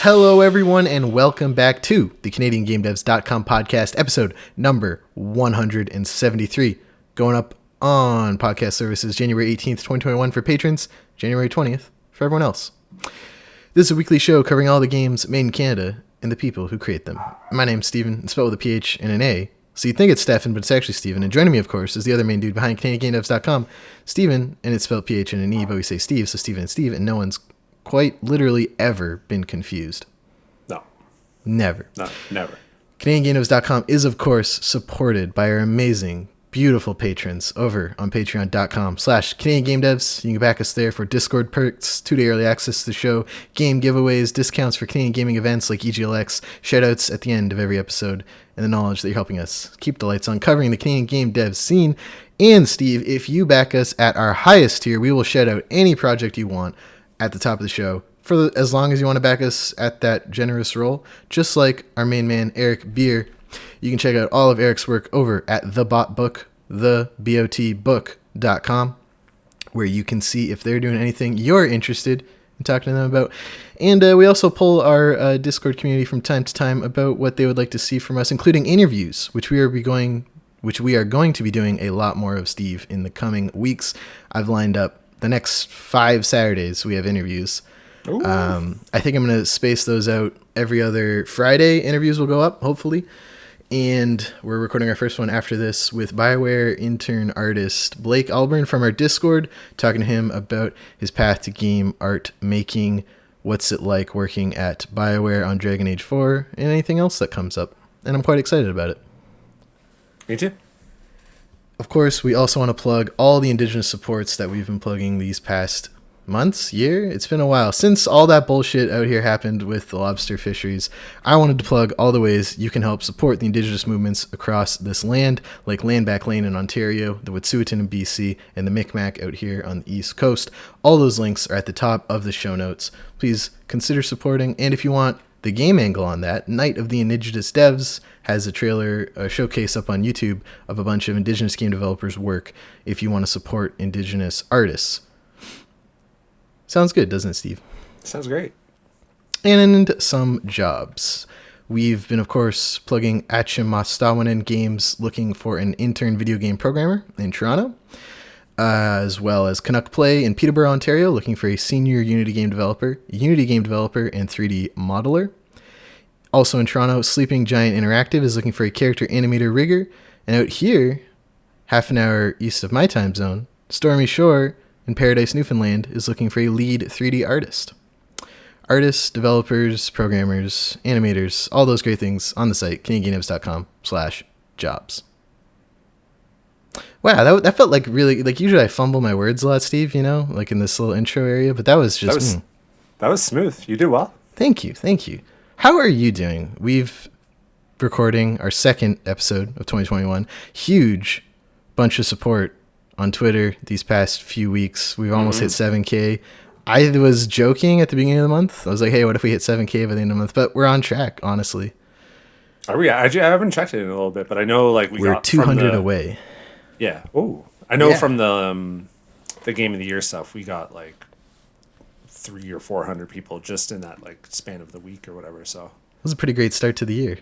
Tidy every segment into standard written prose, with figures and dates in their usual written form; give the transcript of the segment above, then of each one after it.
Hello, everyone, and welcome back to the CanadianGameDevs.com podcast, episode number 173. Going up on podcast services January 18th, 2021 for patrons, January 20th for everyone else. This is a weekly show covering all the games made in Canada and the people who create them. My name's Steven, it's spelled with a PH and an A. So you think it's Stefan, but it's actually Steven. And joining me, of course, is the other main dude behind CanadianGameDevs.com, Steven, and it's spelled PH and an E, but we say Steve, so Steven and Steve, and no one's quite literally ever been confused. No. Never. No, never. CanadianGameDevs.com is, of course, supported by our amazing, beautiful patrons over on patreon.com/CanadianGameDevs. You can back us there for Discord perks, 2-day early access to the show, game giveaways, discounts for Canadian gaming events like EGLX, shoutouts at the end of every episode, and the knowledge that you're helping us keep the lights on covering the Canadian game dev scene. And, Steve, if you back us at our highest tier, we will shout out any project you want at the top of the show for as long as you want to back us at that generous role, just like our main man, Eric Beer. You can check out all of Eric's work over at The Bot Book, thebotbook.com, where you can see if they're doing anything you're interested in talking to them about. And we also poll our Discord community from time to time about what they would like to see from us, including interviews, which we are going to be doing a lot more of, Steve, in the coming weeks. I've lined up the next 5 Saturdays we have interviews. I think I'm going to space those out every other Friday. Interviews will go up, hopefully. And we're recording our first one after this with BioWare intern artist Blake Alburn from our Discord, talking to him about his path to game art making, what's it like working at BioWare on Dragon Age 4, and anything else that comes up. And I'm quite excited about it. Me too. Of course, we also want to plug all the Indigenous supports that we've been plugging these past months, year. It's been a while since all that bullshit out here happened with the lobster fisheries. I wanted to plug all the ways you can help support the Indigenous movements across this land, like Land Back Lane in Ontario, the Wet'suwet'en in BC, and the Micmac out here on the East Coast. All those links are at the top of the show notes. Please consider supporting, and if you want the game angle on that, Night of the Indigenous Devs has a showcase up on YouTube of a bunch of Indigenous game developers' work if you want to support Indigenous artists. Sounds good, doesn't it, Steve? Sounds great. And some jobs. We've been, of course, plugging Achimastawinen Games, looking for an intern video game programmer in Toronto, as well as Canuck Play in Peterborough, Ontario, looking for a senior Unity game developer, and 3D modeler. Also in Toronto, Sleeping Giant Interactive is looking for a character animator rigger. And out here, half an hour east of my time zone, Stormy Shore in Paradise, Newfoundland is looking for a lead 3D artist. Artists, developers, programmers, animators, all those great things on the site, CanadianGameDevs.com/jobs. Wow, that felt like really, like usually I fumble my words a lot, Steve, you know, like in this little intro area, but that was just... That was smooth. You did well. Thank you. How are you doing? We've recording our second episode of 2021. Huge bunch of support on Twitter these past few weeks. We've almost hit 7K. I was joking at the beginning of the month. I was like, hey, what if we hit 7K by the end of the month? But we're on track, honestly. Are we? I haven't checked it in a little bit, but I know like we're got 200 away. Yeah. Oh, I know from the Game of the Year stuff, we got like 300 or 400 people just in that like span of the week or whatever. So it was a pretty great start to the year.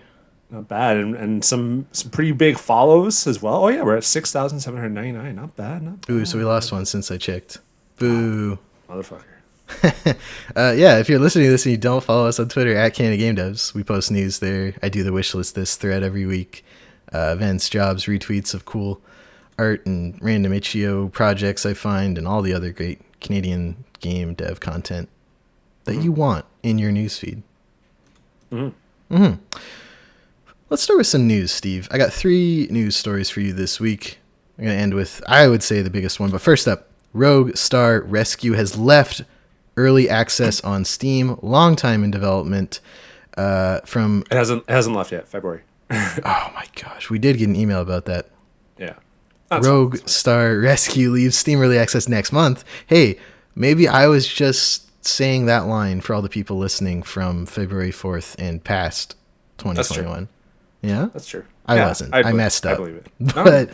Not bad, and some pretty big follows as well. Oh yeah, we're at 6,799. Not bad. Ooh, so we lost one since I checked. Boo, motherfucker. Yeah, if you're listening to this and you don't follow us on Twitter at Canada Game Devs, we post news there. I do the Wishlist This thread every week. Events, jobs, retweets of cool art and random itch.io projects I find, and all the other great Canadian game dev content that you want in your newsfeed. Let's start with some news, Steve. I got 3 news stories for you this week. I'm going to end with, I would say, the biggest one. But first up, Rogue Star Rescue has left early access on Steam. Long time in development. It hasn't left yet. February. Oh my gosh, we did get an email about that. Yeah. Rogue Star Rescue leaves Steam early access next month. Hey, maybe I was just saying that line for all the people listening from February 4th and past 2021. Yeah? That's true. I wasn't. I messed up. I believe it. But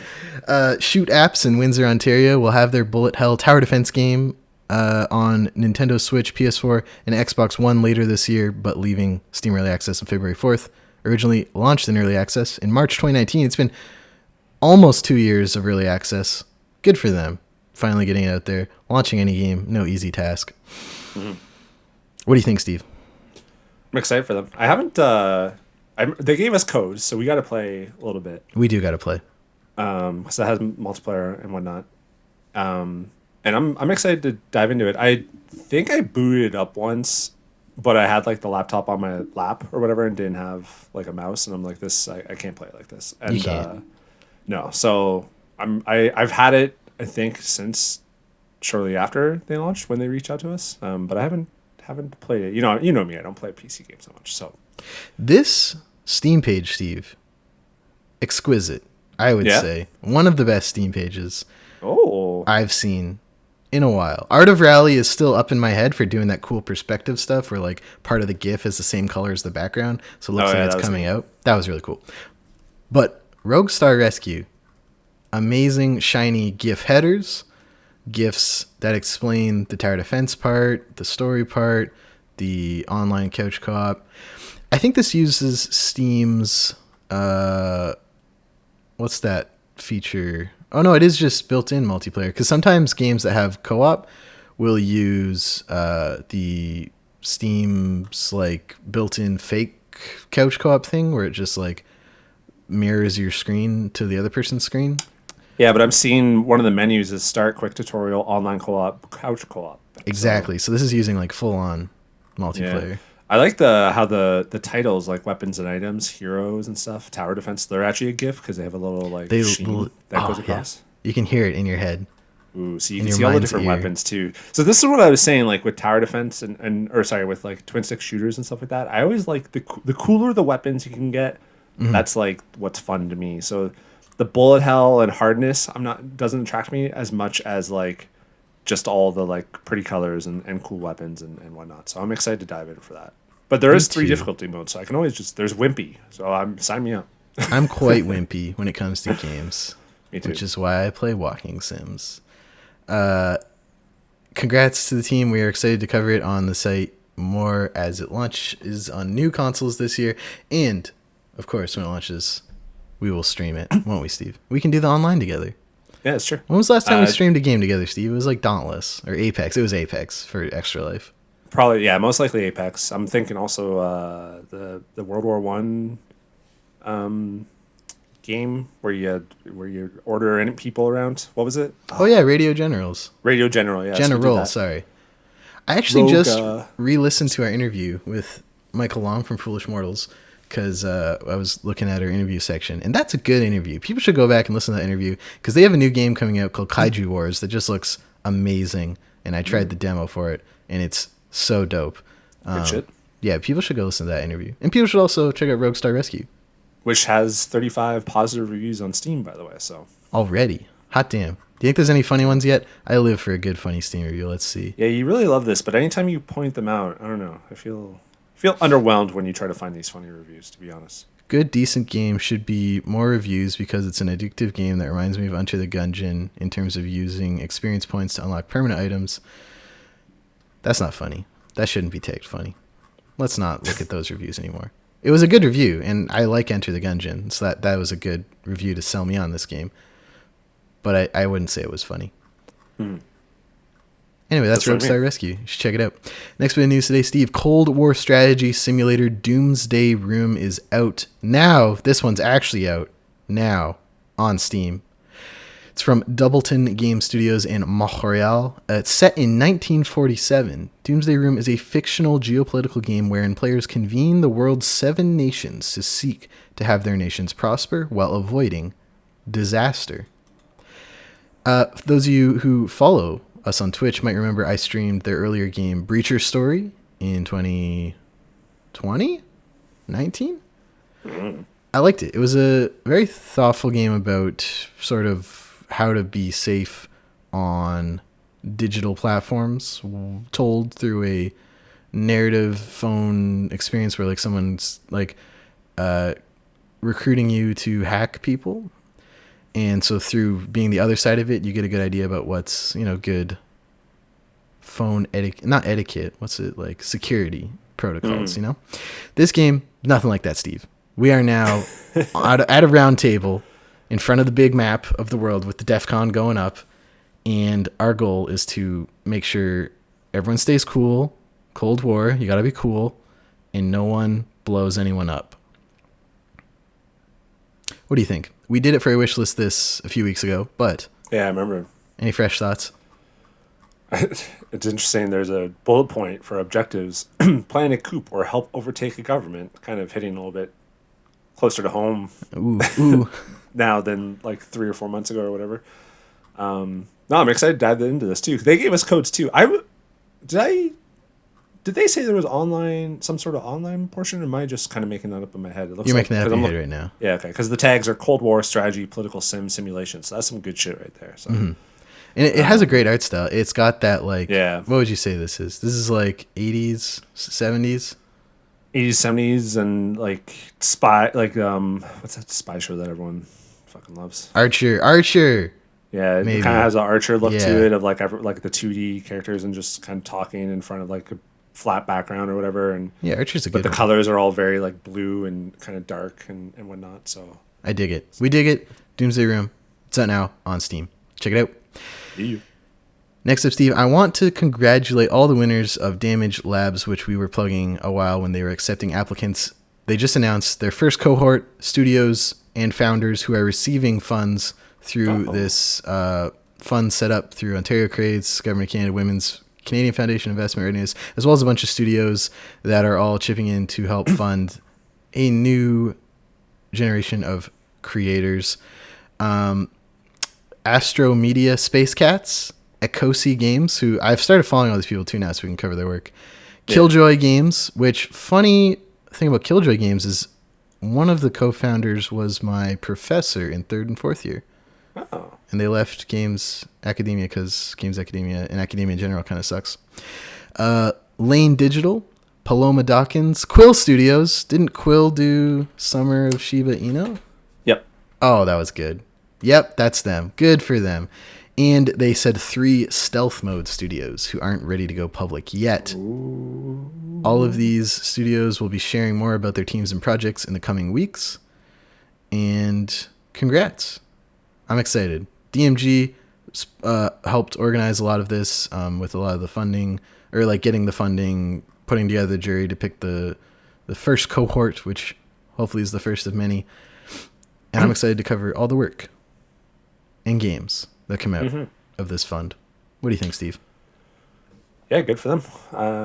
Shoot Apps in Windsor, Ontario will have their bullet hell tower defense game on Nintendo Switch, PS4, and Xbox One later this year, but leaving Steam Early Access on February 4th. Originally launched in Early Access in March 2019. It's been almost 2 years of Early Access. Good for them. Finally getting it out there. Launching any game, no easy task. Mm-hmm. What do you think, Steve? I'm excited for them. I haven't... they gave us codes, so we got to play a little bit. We do got to play. Because it has multiplayer and whatnot. And I'm excited to dive into it. I think I booted it up once, but I had like the laptop on my lap or whatever and didn't have like a mouse, and I'm like, I can't play it like this. And you can't. No, so I've had it, I think, since shortly after they launched, when they reached out to us. But I haven't played it. You know me, I don't play PC games so much. So this Steam page, Steve, exquisite. I would say one of the best Steam pages I've seen in a while. Art of Rally is still up in my head for doing that cool perspective stuff where like part of the GIF is the same color as the background, so it looks like it's coming out. That was really cool. But Rogue Star Rescue, amazing shiny GIF headers, GIFs that explain the tower defense part, the story part, the online couch co-op. I think this uses Steam's what's that feature? Oh no, it is just built-in multiplayer, because sometimes games that have co-op will use the Steam's like built-in fake couch co-op thing where it just like mirrors your screen to the other person's screen. Yeah, but I'm seeing one of the menus is start, quick tutorial, online co-op, couch co-op. Exactly. So this is using like full-on multiplayer. Yeah. I like how the titles, like weapons and items, heroes and stuff, tower defense, they're actually a GIF because they have a little like sheen that goes across. Yeah. You can hear it in your head. Ooh, so you can see all the different weapons too. So this is what I was saying, like with tower defense with like twin stick shooters and stuff like that. I always like the cooler the weapons you can get. Mm-hmm. That's like what's fun to me. So the bullet hell and hardness doesn't attract me as much as like just all the like pretty colors and cool weapons and whatnot. So I'm excited to dive in for that. But there is 3 difficulty modes, so I can always there's wimpy. So sign me up. I'm quite wimpy when it comes to games. Me too. Which is why I play walking sims. Congrats to the team. We are excited to cover it on the site more as it launches on new consoles this year. And, of course, when it launches, we will stream it, won't we, Steve? We can do the online together. Yeah, that's true. When was the last time we streamed a game together, Steve? It was like Dauntless or Apex. It was Apex for Extra Life. Probably, yeah, most likely Apex. I'm thinking also the World War One game where you order any people around. What was it? Oh yeah, Radio Generals. Radio General, yeah. General, sorry. I actually just re-listened to our interview with Michael Long from Foolish Mortals because I was looking at our interview section, and that's a good interview. People should go back and listen to that interview because they have a new game coming out called Kaiju Wars that just looks amazing, and I tried the demo for it, and it's so dope. Good shit. Yeah, people should go listen to that interview, and people should also check out Rogue Star Rescue, which has 35 positive reviews on Steam, by the way. So already, hot damn. Do you think there's any funny ones yet? I live for a good funny Steam review. Let's see. Yeah, you really love this, but anytime you point them out, I don't know. I feel underwhelmed when you try to find these funny reviews, to be honest. Good, decent game should be more reviews because it's an addictive game that reminds me of Enter the Gungeon in terms of using experience points to unlock permanent items. That's not funny. That shouldn't be tagged funny. Let's not look at those reviews anymore. It was a good review, and I like Enter the Gungeon, so that was a good review to sell me on this game. But I wouldn't say it was funny. Anyway, that's Rogue Star Rescue. You should check it out. Next bit of news today, Steve. Cold War strategy simulator Doomsday Room is out now. This one's actually out now on Steam. It's from Doubleton Game Studios in Montreal. It's set in 1947. Doomsday Room is a fictional geopolitical game wherein players convene the world's 7 nations to seek to have their nations prosper while avoiding disaster. Those of you who follow us on Twitch might remember I streamed their earlier game Breacher Story in 2020? 19? I liked it. It was a very thoughtful game about sort of how to be safe on digital platforms, told through a narrative phone experience where like someone's like recruiting you to hack people. And so through being the other side of it, you get a good idea about what's, good phone not etiquette. What's it like? Security protocols. You know, this game nothing like that, Steve. We are now at a round table in front of the big map of the world with the DEF CON going up, and our goal is to make sure everyone stays cool. Cold War, you got to be cool, and no one blows anyone up. What do you think? We did it for a Wishlist This a few weeks ago, but yeah, I remember. Any fresh thoughts? It's interesting. There's a bullet point for objectives: plan a coup or help overtake a government. Kind of hitting a little bit closer to home ooh. now than like 3 or 4 months ago or whatever. No, I'm excited to dive into this too. They gave us codes too. Did they say there was some sort of online portion? Or am I just kind of making that up in my head? You're making that up in your head right now. Yeah, okay. Because the tags are Cold War, strategy, political simulation. So that's some good shit right there. So, and it has a great art style. It's got that like, yeah. What would you say this is? This is like 80s, 70s? 80s, 70s, and like spy, like what's that spy show that everyone fucking loves? Archer. Yeah, it kind of has an Archer look to it of like the 2D characters and just kind of talking in front of like a flat background or whatever. And yeah, Archer's a good But the one. colors are all very like blue and kind of dark and whatnot. So I dig it. We dig it. Doomsday Room. It's out now on Steam. Check it out. You. Next up, Steve, I want to congratulate all the winners of Damage Labs, which we were plugging a while when they were accepting applicants. They just announced their first cohort, studios and founders who are receiving funds through this fund set up through Ontario Creates, Government of Canada, Canadian Foundation Investment Readiness, as well as a bunch of studios that are all chipping in to help fund a new generation of creators. Astro Media Space Cats, Ecosi Games, who I've started following all these people too now so we can cover their work. Killjoy Games, which funny thing about Killjoy Games is one of the co-founders was my professor in 3rd and 4th year. Oh. And they left Games Academia because Games Academia and academia in general kind of sucks. Lane Digital, Paloma Dawkins, Quill Studios. Didn't Quill do Summer of Shiba Inu? Yep. Oh, that was good. Yep, that's them. Good for them. And they said 3 stealth mode studios who aren't ready to go public yet. Ooh. All of these studios will be sharing more about their teams and projects in the coming weeks. And congrats. I'm excited. DMG helped organize a lot of this with a lot of the funding, or like getting the funding, putting together the jury to pick the first cohort, which hopefully is the first of many. And I'm excited to cover all the work and games that come out of this fund. What do you think, Steve? Yeah, good for them.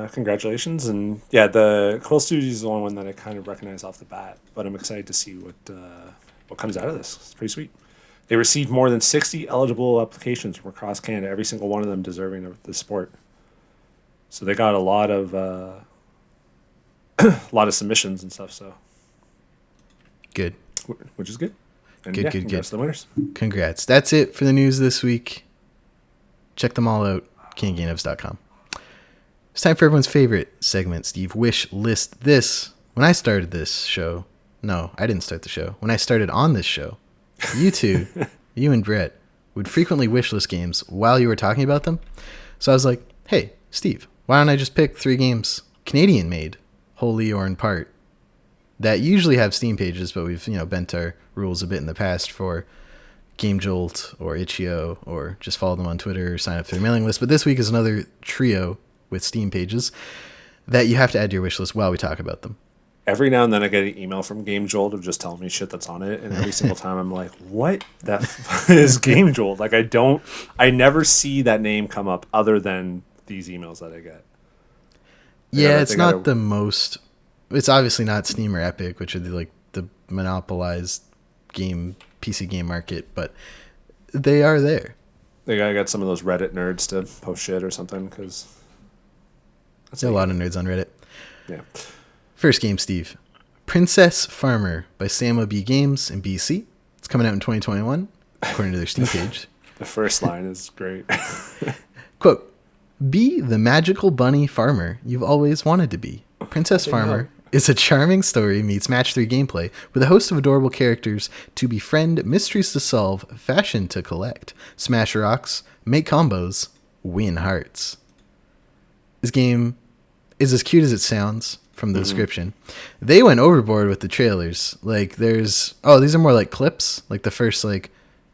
Congratulations. And yeah, the Quill Studios is the only one that I kind of recognize off the bat, but I'm excited to see what comes out of this. It's pretty sweet. They received more than 60 eligible applications from across Canada, every single one of them deserving of the support. So they got a lot of submissions and stuff. So good, which is good. And good. Congrats to the winners. Congrats. That's it for the news this week. Check them all out. KingGameDevs.com. It's time for everyone's favorite segment, Steve. Wishlist This. When I started this show, no, I didn't start the show. When I started on this show, you two, you and Brett, would frequently wishlist games while you were talking about them. So I was like, hey, Steve, why don't I just pick 3 games Canadian made, wholly or in part, that usually have Steam pages, but we've, bent our rules a bit in the past for Game Jolt or Itch.io, or just follow them on Twitter or sign up to their mailing list. But this week is another trio with Steam pages that you have to add to your wish list while we talk about them. Every now and then I get an email from Game Jolt of just telling me shit that's on it, and every single time I'm like, what the is Game Jolt? Like, I never see that name come up other than these emails that I get. It's not the most... It's obviously not Steam or Epic, which are the monopolized PC game market, but they are there. They got some of those Reddit nerds to post shit or something, because... There's a lot of nerds on Reddit. Yeah. First game, Steve. Princess Farmer by Samo B Games in BC. It's coming out in 2021, according to their Steam page. The first line is great. Quote, be the magical bunny farmer you've always wanted to be. Princess Farmer is a charming story meets match 3 gameplay with a host of adorable characters to befriend, mysteries to solve, fashion to collect, smash rocks, make combos, win hearts. this game is as cute as it sounds from the description. They went overboard with the trailers. Like these are more like clips. Like the first like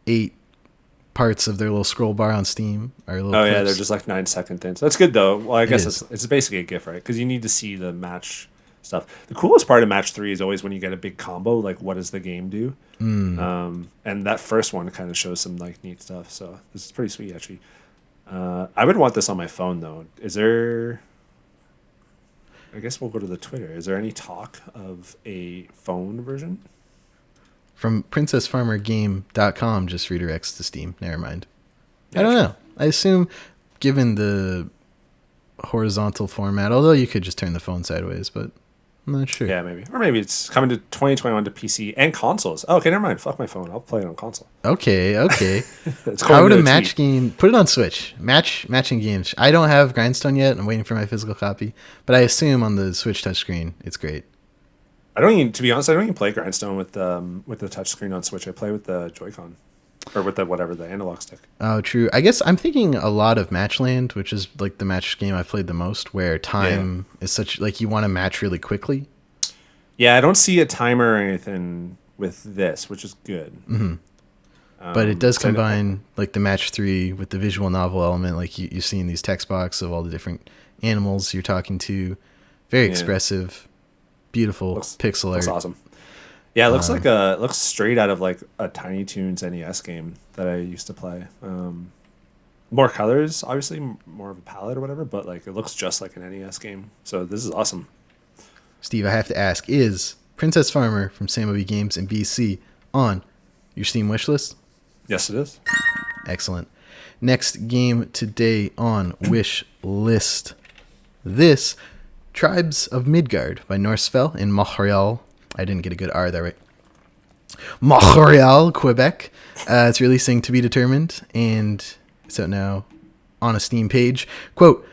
8 parts of their little scroll bar on Steam are little clips. Yeah, they're just like 9-second things. That's good though. Well, I guess it's basically a GIF, right? Because you need to see the match stuff. The coolest part of match 3 is always when you get a big combo. Like, what does the game do? And that first one kind of shows some like neat stuff. So this is pretty sweet, actually. I would want this on my phone though. Is there? I guess we'll go to the Twitter. Is there any talk of a phone version? From princessfarmergame.com just redirects to Steam. Never mind. I don't know. I assume, given the horizontal format, although you could just turn the phone sideways, but I'm not sure. Yeah, maybe. Or maybe it's coming to 2021 to PC and consoles. Oh, okay, never mind. Fuck my phone. I'll play it on console. Okay. How would a match game... Put it on Switch. Matching games. I don't have Grindstone yet. I'm waiting for my physical copy. But I assume on the Switch touchscreen, it's great. To be honest, I don't even play Grindstone with the touchscreen on Switch. I play with the Joy-Con. Or with the analog stick. Oh, true. I guess I'm thinking a lot of Matchland, which is like the match game I've played the most, where time is such, like, you want to match really quickly. Yeah, I don't see a timer or anything with this, which is good. But it does combine like the match 3 with the visual novel element. Like you've seen these text box of all the different animals you're talking to. Very expressive, beautiful pixel art. Looks awesome. Yeah, it looks looks straight out of like a Tiny Toons NES game that I used to play. More colors, obviously, more of a palette or whatever, but like it looks just like an NES game. So this is awesome. Steve, I have to ask, is Princess Farmer from Sam O.B. Games in BC on your Steam wishlist? Yes, it is. Excellent. Next game today on Wishlist This, Tribes of Midgard by Norsefell in Montreal. I didn't get a good R there, right? Montreal, Quebec. It's releasing to be determined, and it's out now on a Steam page. Quote,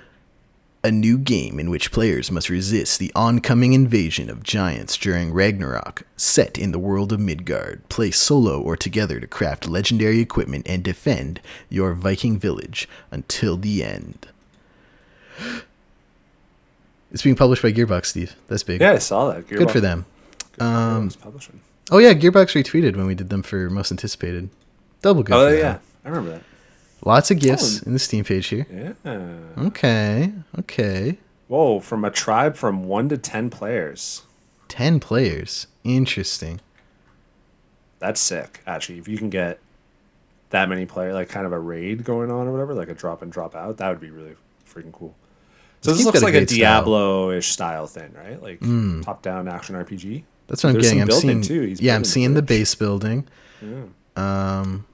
a new game in which players must resist the oncoming invasion of giants during Ragnarok, set in the world of Midgard. Play solo or together to craft legendary equipment and defend your Viking village until the end. It's being published by Gearbox, Steve. That's big. Yeah, I saw that. Gearbox. Good for them. Publishing. Oh yeah, Gearbox retweeted when we did them for Most Anticipated. Double good. Oh yeah, I remember that. Lots of gifts in the Steam page here. Yeah. Okay. Whoa, from a tribe from 1 to 10 players. 10 players. Interesting. That's sick, actually. If you can get that many players, like kind of a raid going on or whatever, like a drop and drop out, that would be really freaking cool. So this looks like a Diablo-ish style thing, right? Like top-down action RPG. That's what I'm getting. I'm seeing the base building. Yeah. And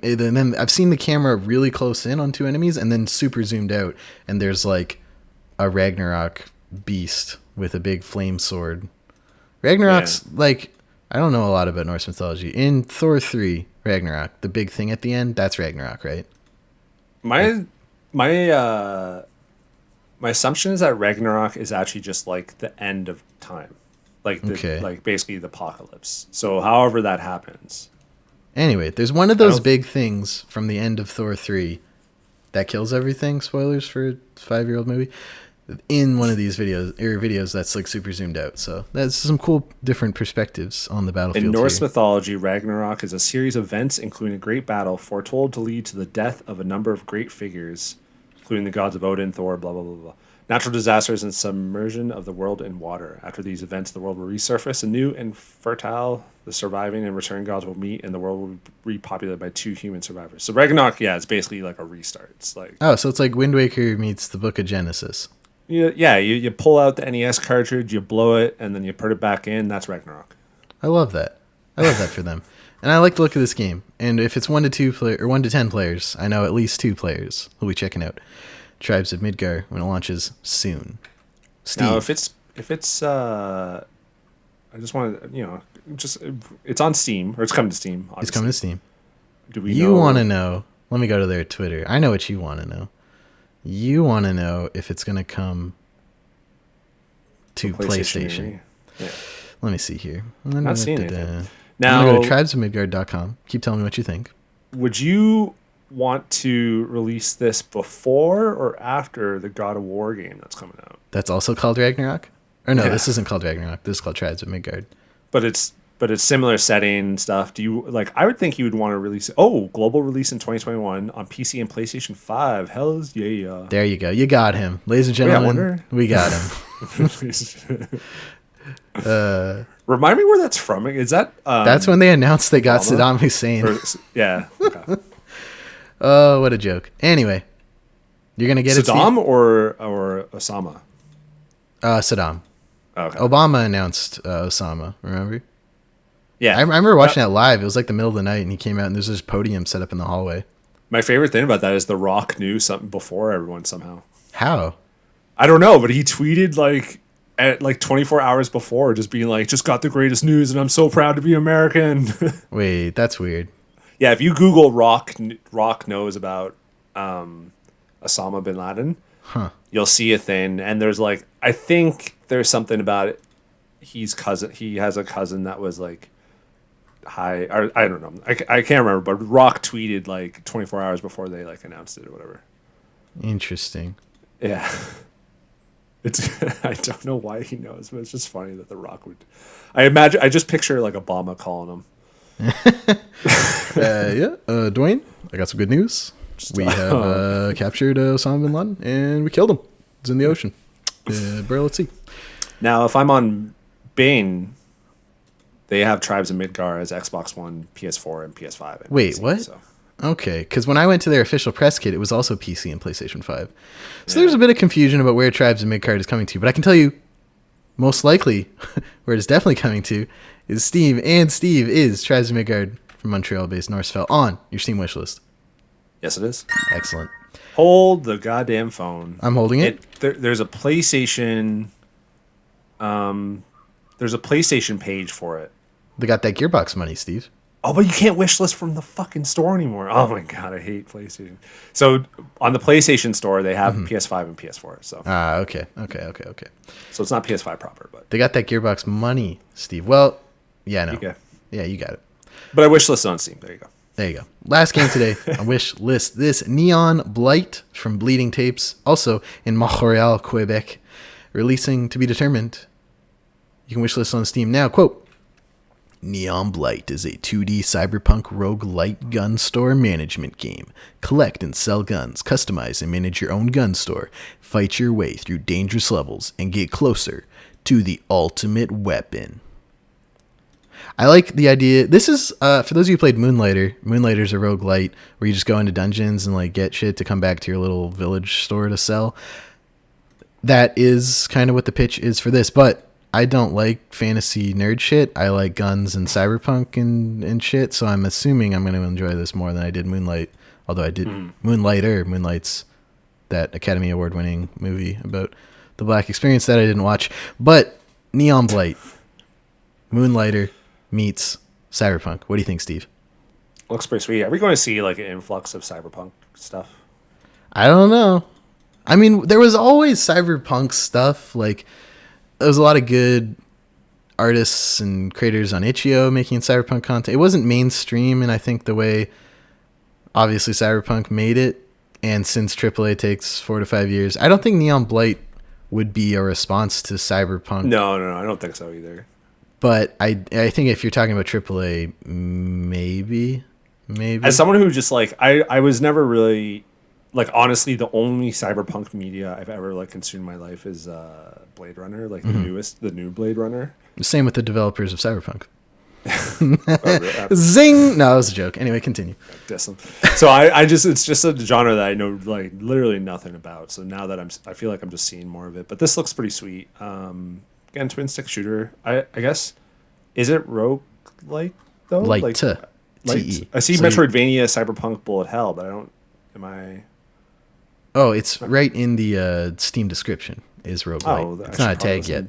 then I've seen the camera really close in on 2 enemies and then super zoomed out, and there's like a Ragnarok beast with a big flame sword. Ragnarok's like, I don't know a lot about Norse mythology. In Thor 3 Ragnarok, the big thing at the end, that's Ragnarok, right? My assumption is that Ragnarok is actually just like the end of time, like like basically the apocalypse. So however that happens. Anyway, there's one of those big things from the end of Thor 3 that kills everything. Spoilers for a 5-year-old movie. In one of these videos that's like super zoomed out. So that's some cool different perspectives on the battlefield. In Norse mythology, Ragnarok is a series of events, including a great battle, foretold to lead to the death of a number of great figures, including the gods of Odin, Thor, blah, blah, blah, blah. Natural disasters and submersion of the world in water. After these events, the world will resurface anew and fertile. The surviving and returning gods will meet, and the world will be repopulated by 2 human survivors. So Ragnarok, it's basically like a restart. It's like so it's like Wind Waker meets the Book of Genesis. You pull out the NES cartridge, you blow it, and then you put it back in. That's Ragnarok. I love that. For them. And I like the look of this game. And if it's 1 to 2 or 1 to 10 players, I know at least 2 players who'll be checking out Tribes of Midgard when it launches soon. Steve. Now, if it's I just want to, it's on Steam, or it's coming to Steam. Obviously. It's coming to Steam. Do we? You want to know? Let me go to their Twitter. I know what you want to know. You want to know if it's going to come to PlayStation. Yeah. Let me see here. I'm not seeing anything. Now, I'm going to go to tribesofmidgard.com. Keep telling me what you think. Would you want to release this before or after the God of War game that's coming out. That's also called Ragnarok? Or no, this isn't called Ragnarok. This is called Tribes of Midgard. But it's similar setting stuff. Do you like? I would think you would want to release. Global release in 2021 on PC and PlayStation 5. Hell's yeah! There you go. You got him, ladies and gentlemen. We got him. Remind me where that's from. Is that? That's when they announced they got Saddam Hussein. Yeah. Okay. Oh, what a joke. Anyway, you're gonna get Saddam or Osama. Saddam. Okay. Obama announced Osama. Remember? Yeah, I remember watching that live. It was like the middle of the night, and he came out, and there's this podium set up in the hallway. My favorite thing about that is The Rock knew something before everyone somehow. How? I don't know, but he tweeted at 24 hours before, just being like, "Just got the greatest news, and I'm so proud to be American." Wait, that's weird. Yeah, if you Google Rock knows about Osama bin Laden, you'll see a thing, and there's I think there's something about it. He has a cousin that was high, or I don't know. I can't remember, but Rock tweeted 24 hours before they announced it or whatever. Interesting. Yeah. It's I don't know why he knows, but it's just funny that The Rock would. I just picture Obama calling him. Dwayne, I got some good news. We have captured Osama bin Laden, and we killed him. He's in the ocean. Bro, let's see. Now, if I'm on Bing, they have Tribes of Midgard as Xbox One, PS4, and PS5. And Wait, PC, what? So. Okay, because when I went to their official press kit, it was also PC and PlayStation 5. So there's a bit of confusion about where Tribes of Midgard is coming to, but I can tell you, most likely, where it is definitely coming to is Steam, and Steve is Tribes of Midgard from Montreal-based Norsefell on your Steam wishlist. Yes, it is. Excellent. Hold the goddamn phone. I'm holding it. There's a PlayStation. There's a PlayStation page for it. They got that Gearbox money, Steve. Oh, but you can't wishlist from the fucking store anymore. Oh my god, I hate PlayStation. So on the PlayStation Store, they have PS5 and PS4. So okay. So it's not PS5 proper, but they got that Gearbox money, Steve. Well, yeah, no, okay. Yeah, you got it. But I wishlist on Steam. There you go. There you go. Last game today on Wishlist This, Neon Blight from Bleeding Tapes, also in Montreal, Quebec, releasing to be determined. You can wishlist on Steam now. Quote, Neon Blight is a 2D cyberpunk roguelite gun store management game. Collect and sell guns, customize and manage your own gun store, fight your way through dangerous levels, and get closer to the ultimate weapon. I like the idea. This is, for those of you who played Moonlighter, Moonlighter's a roguelite where you just go into dungeons and get shit to come back to your little village store to sell. That is kind of what the pitch is for this, but I don't like fantasy nerd shit. I like guns and cyberpunk and shit, so I'm assuming I'm going to enjoy this more than I did Moonlight. Although I did Moonlight's that Academy Award winning movie about the black experience that I didn't watch. But Neon Blight, Moonlighter meets cyberpunk. What do you think, Steve? Looks pretty sweet. Are we going to see an influx of cyberpunk stuff? I don't know. I mean, there was always cyberpunk stuff. There was a lot of good artists and creators on itch.io making cyberpunk content. It wasn't mainstream, and I think the way, obviously, cyberpunk made it, and since AAA takes 4 to 5 years, I don't think Neon Blight would be a response to cyberpunk. No, I don't think so either. But I think if you're talking about AAA, maybe. As someone who just I was never really honestly the only cyberpunk media I've ever consumed in my life is Blade Runner, the new Blade Runner. Same with the developers of Cyberpunk. Zing! No, that was a joke. Anyway, continue. So it's just a genre that I know literally nothing about. So now that I feel like I'm just seeing more of it. But this looks pretty sweet. Again, twin stick shooter. I guess, is it roguelike though? Light. I see Metroidvania, Cyberpunk, Bullet Hell, but I don't. Am I? Oh, it's right in the Steam description. Is roguelite. Oh, it's not a tag yet.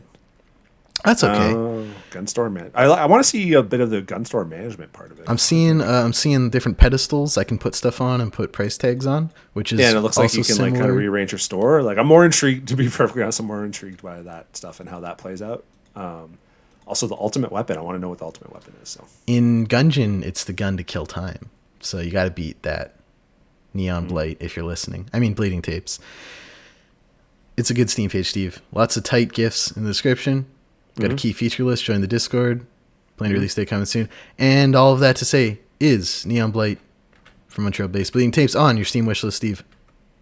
That's okay. Gun store man. I want to see a bit of the gun store management part of it. I'm seeing different pedestals I can put stuff on and put price tags on, which is and it looks like you can kind of rearrange your store. I'm more intrigued, to be perfectly honest. I'm more intrigued by that stuff and how that plays out. Also, the ultimate weapon. I want to know what the ultimate weapon is. So in Gungeon, it's the gun to kill time. So you got to beat that. Neon Blight, if you're listening. I mean, Bleeding Tapes. It's a good Steam page, Steve. Lots of tight gifts in the description. Got a key feature list. Join the Discord. Planned release date coming soon. And all of that to say is Neon Blight from Montreal-based Bleeding Tapes on your Steam wishlist, Steve.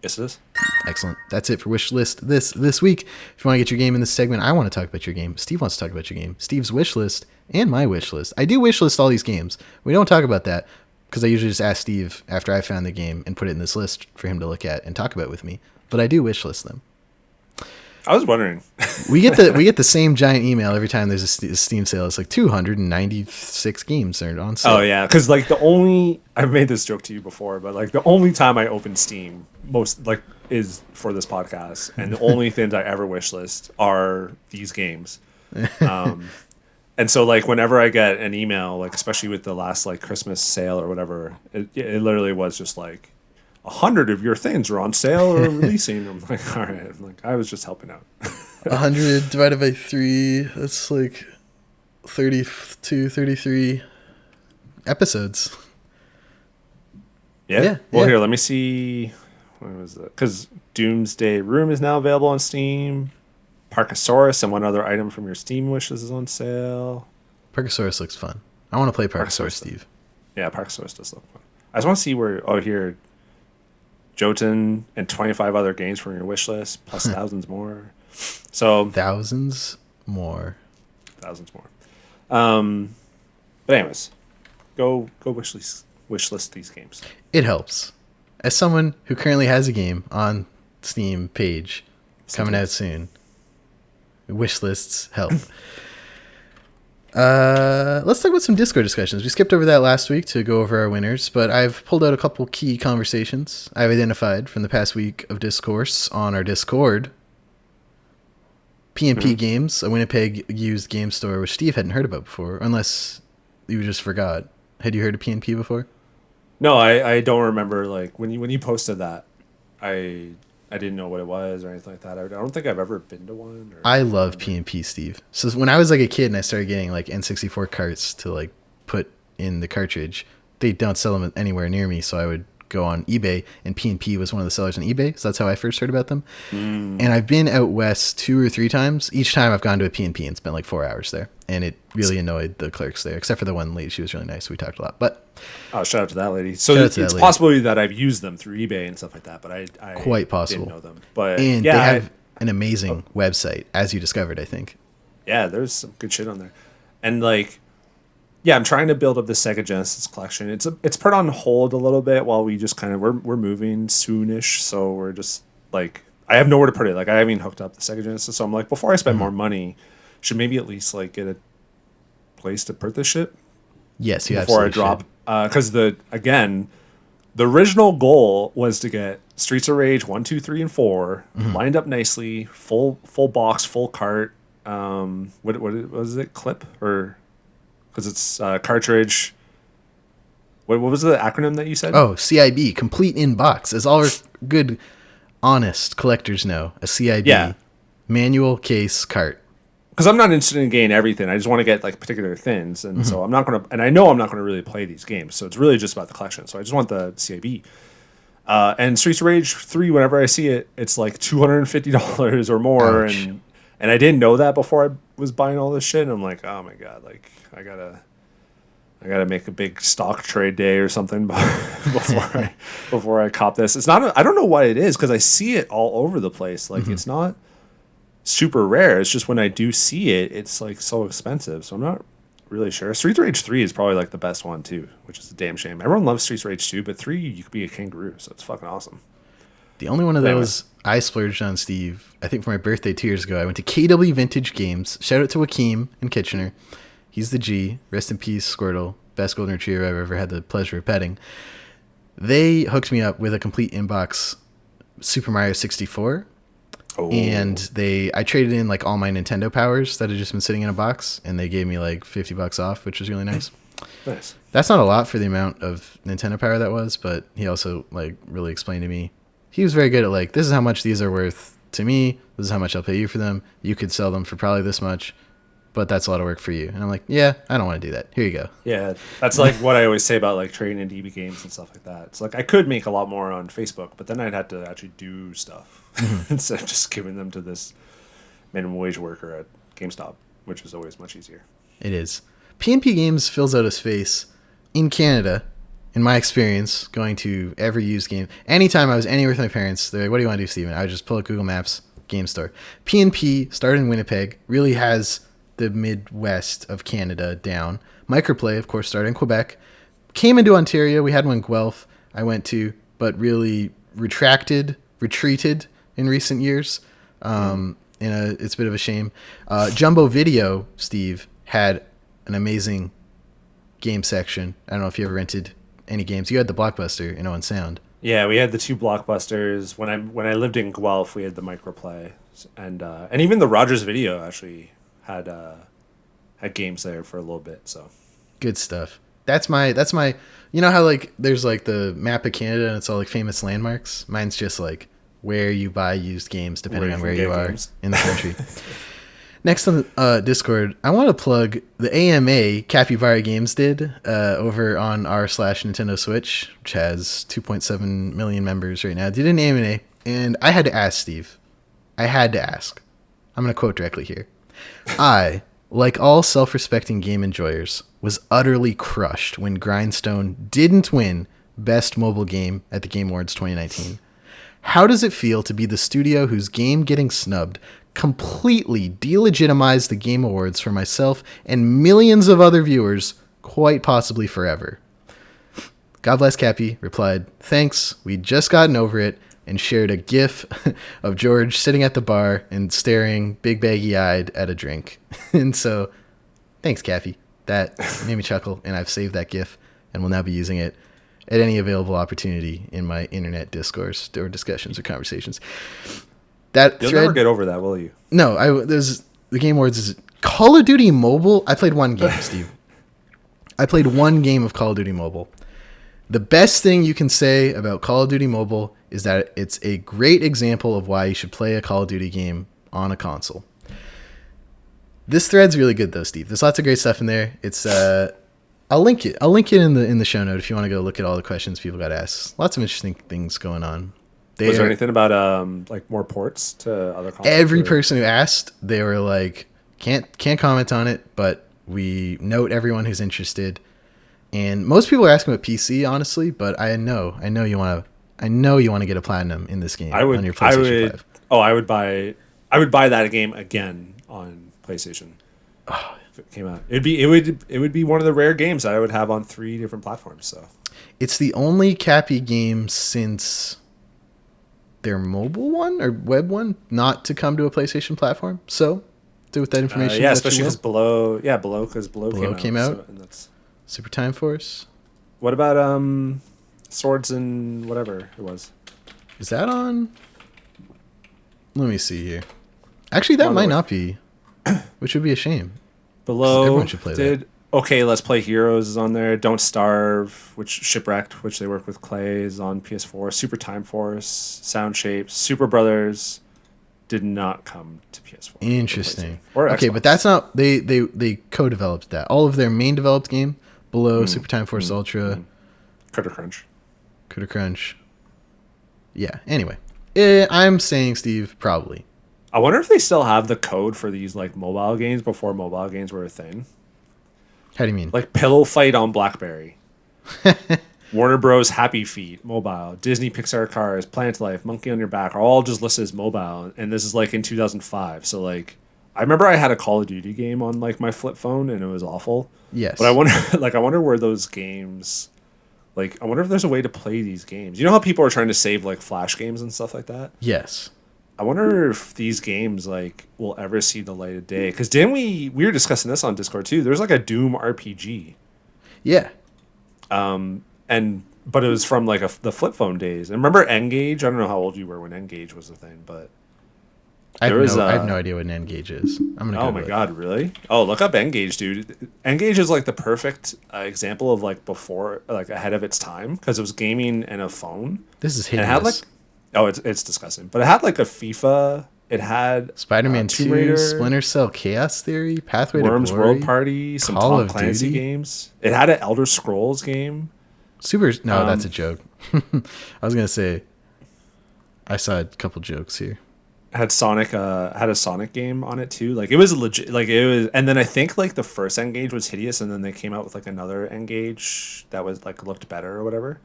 Yes, it is. Excellent. That's it for Wishlist this week. If you want to get your game in this segment, I want to talk about your game. Steve wants to talk about your game. Steve's wishlist and my wishlist. I do wishlist all these games. We don't talk about that because I usually just ask Steve after I found the game and put it in this list for him to look at and talk about with me. But I do wishlist them. I was wondering. we get the same giant email every time there's a Steam sale. It's like 296 games are on sale. Oh yeah, because like I've made this joke to you before, but like the only time I open Steam is for this podcast, and the only things I ever wishlist are these games. And so like whenever I get an email, like especially with the last like Christmas sale or whatever, it literally was just like 100 of your things are on sale or releasing. I'm like, all right. I'm like, I was just helping out. 100 divided by 3, that's like 32, 33 episodes. Yeah. Well, here, let me see. What was it? Because Doomsday Room is now available on Steam. Parkasaurus and one other item from your Steam wishes is on sale. Parkasaurus looks fun. I want to play Parkasaurus, Steve. Yeah, Parkasaurus does look fun. I just want to see here, Jotun and 25 other games from your wish list, plus thousands more. So thousands more. But anyways, go wish list these games. It helps. As someone who currently has a game on Steam page coming out soon, wish lists help. Let's talk about some Discord discussions. We skipped over that last week to go over our winners, but I've pulled out a couple key conversations I've identified from the past week of discourse on our Discord. P&P Games, a Winnipeg used game store, which Steve hadn't heard about before, unless you just forgot. Had you heard of P&P before? No, I don't remember. Like when you posted that, I didn't know what it was or anything like that. I don't think I've ever been to one. I love P&P, Steve. So when I was like a kid and I started getting like N64 carts to like put in the cartridge, they don't sell them anywhere near me. So I would go on eBay, and P&P was one of the sellers on eBay. So that's how I first heard about them. And I've been out west 2 or 3 times. Each time I've gone to a P&P and spent like 4 hours there. And it really annoyed the clerks there, except for the one lady. She was really nice. We talked a lot, but shout out to that lady. So it's possible that I've used them through eBay and stuff like that, but I quite possible didn't know them. But and they have an amazing website, as you discovered, I think. Yeah, there's some good shit on there, and like, yeah, I'm trying to build up the Sega Genesis collection. It's put on hold a little bit while we just kind of we're moving soonish, so we're just like, I have nowhere to put it. Like I haven't even hooked up the Sega Genesis, so I'm like, before I spend more money, should maybe at least like get a place to put this shit. Yes, you before I drop, because the original goal was to get Streets of Rage 1, 2, 3, and 4 lined up nicely, full box, full cart. What was it? Clip or because it's cartridge. What was the acronym that you said? Oh, CIB, complete in box, as all our good, honest collectors know. A CIB, manual case cart. Because I'm not interested in getting everything. I just want to get like particular things, and so I'm not gonna. And I know I'm not gonna really play these games, so it's really just about the collection. So I just want the CIB. And Streets of Rage 3, whenever I see it, it's like $250 or more, and I didn't know that before I was buying all this shit. And I'm like, oh my god, like I gotta make a big stock trade day or something before I cop this. It's not. I don't know what it is because I see it all over the place. Like it's not super rare. It's just when I do see it, it's like so expensive. So I'm not really sure. Streets of Rage 3 is probably like the best one too, which is a damn shame. Everyone loves Streets of Rage 2, but 3 you could be a kangaroo, so it's fucking awesome. The only one of those I splurged on, Steve, I think for my birthday 2 years ago, I went to KW Vintage Games. Shout out to Joaquim in Kitchener. He's the G. Rest in peace, Squirtle. Best golden retriever I've ever had the pleasure of petting. They hooked me up with a complete inbox Super Mario 64. Oh. And I traded in like all my Nintendo powers that had just been sitting in a box, and they gave me like $50 off, which was really nice. Nice. That's not a lot for the amount of Nintendo power that was, but he also like really explained to me. He was very good at like, this is how much these are worth to me. This is how much I'll pay you for them. You could sell them for probably this much. but that's a lot of work for you. And I'm like, yeah, I don't want to do that. Here you go. Yeah, that's like what I always say about like trading indie games and stuff like that. It's like I could make a lot more on Facebook, but then I'd have to actually do stuff instead of just giving them to this minimum wage worker at GameStop, which is always much easier. It is. P&P Games fills out a space in Canada, in my experience, going to every used game. Anytime I was anywhere with my parents, they're like, what do you want to do, Steven? I would just pull up Google Maps, game store. P&P started in Winnipeg, really has the Midwest of Canada down. Microplay, of course, started in Quebec. Came into Ontario. We had one in Guelph I went to, but really retreated in recent years. It's a bit of a shame. Jumbo Video, Steve, had an amazing game section. I don't know if you ever rented any games. You had the Blockbuster in Owen Sound. Yeah, we had the two Blockbusters. When I lived in Guelph, we had the Microplay, and even the Rogers Video actually had games there for a little bit. So good stuff. That's my. You know how like there's like the map of Canada and it's all like famous landmarks. Mine's just like where you buy used games depending on where you are in the country. Next on Discord, I want to plug the AMA Capybara Games did over on r/Nintendo Switch, which has 2.7 million members right now. Did an AMA, and I had to ask Steve. I'm going to quote directly here. I, like all self-respecting game enjoyers, was utterly crushed when Grindstone didn't win Best Mobile Game at the Game Awards 2019. How does it feel to be the studio whose game getting snubbed completely delegitimized the Game Awards for myself and millions of other viewers, quite possibly forever? God Bless Cappy replied, thanks, we'd just gotten over it, and shared a gif of George sitting at the bar and staring big baggy-eyed at a drink. And so, thanks, Cappy. That made me chuckle, and I've saved that gif and will now be using it at any available opportunity in my internet discourse or discussions or conversations. You'll never get over that, will you? No, the Game Awards is Call of Duty Mobile. I played one game, Steve. I played one game of Call of Duty Mobile. The best thing you can say about Call of Duty Mobile is that it's a great example of why you should play a Call of Duty game on a console. This thread's really good though, Steve. There's lots of great stuff in there. It's I'll link it in the show note if you want to go look at all the questions people got asked. Lots of interesting things going on. Was there anything about like more ports to other consoles? Every person who asked, they were like, can't comment on it, but we note everyone who's interested. And most people are asking about PC, honestly, but I know you want to get a platinum in this game on your PlayStation 5. Oh, I would buy that game again on PlayStation. Oh, if it came out. It would be one of the rare games that I would have on 3 different platforms, so. It's the only Cappy game since their mobile one or web one not to come to a PlayStation platform. So, do with that information. Especially because Below came out. So, and that's Super Time Force. What about Swords and whatever it was? Is that on? Let me see here. Actually, that might not be, which would be a shame. Below everyone should play that. Okay, Let's Play Heroes is on there. Don't Starve, Shipwrecked, which they work with Clay, is on PS4. Super Time Force, Sound Shapes, Super Brothers did not come to PS4. Interesting. Or okay, Xbox. but that's not they co-developed that. All of their main developed game, Below, Super Time Force Ultra, Critter Crunch. Yeah. Anyway, I'm saying, Steve, probably. I wonder if they still have the code for these like mobile games before mobile games were a thing. How do you mean? Like Pillow Fight on BlackBerry. Warner Bros. Happy Feet, mobile. Disney Pixar Cars, Planet Life, Monkey on Your Back are all just listed as mobile. And this is like in 2005. So like, I remember I had a Call of Duty game on like my flip phone and it was awful. Yes. But I wonder where those games, like, I wonder if there's a way to play these games. You know how people are trying to save like Flash games and stuff like that? Yes. I wonder if these games like will ever see the light of day. Because didn't we were discussing this on Discord too. There's like a Doom RPG. Yeah. But it was from like the flip phone days. And remember N-Gage? I don't know how old you were when N-Gage was a thing, but I have no idea what an N-Gage is. Oh my god, really? Oh, look up N-Gage, dude. N-Gage is like the perfect example of like before, like ahead of its time, because it was gaming and a phone. This is hideous. hideous. It's disgusting. But it had like a FIFA It had Spider-Man Tomb 2, Raider, Splinter Cell Chaos Theory, Pathway Worms to Glory, World Party, some Call Tom of Clancy Duty games. It had an Elder Scrolls game. No, that's a joke. I was gonna say I saw a couple jokes here. Had Sonic had a Sonic game on it too. Like it was legit. Like it was, and then I think like the first N-Gage was hideous, and then they came out with like another N-Gage that was like looked better or whatever.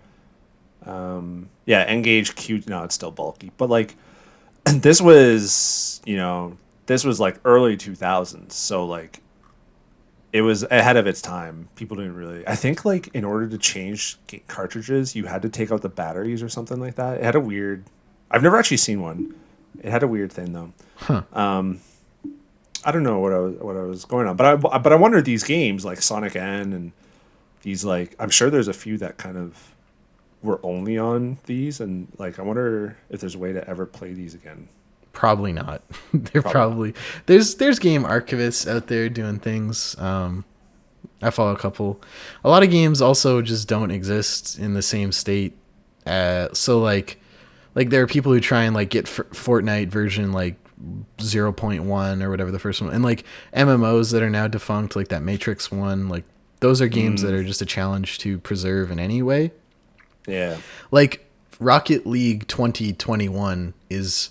Yeah, N-Gage cute. No, it's still bulky, but like this was like early 2000s, so like it was ahead of its time. People didn't really. I think like in order to change cartridges, you had to take out the batteries or something like that. It had a weird. I've never actually seen one. It had a weird thing though. Huh. I don't know what I was going on, but I wonder these games like Sonic N and these like I'm sure there's a few that kind of were only on these, and like I wonder if there's a way to ever play these again. Probably not. They're probably there's game archivists out there doing things. I follow a couple. A lot of games also just don't exist in the same state. So like there are people who try and like get Fortnite version like 0.1 or whatever the first one, and like MMOs that are now defunct, like that Matrix one. Like those are games that are just a challenge to preserve in any way. Yeah. Like Rocket League 2021 is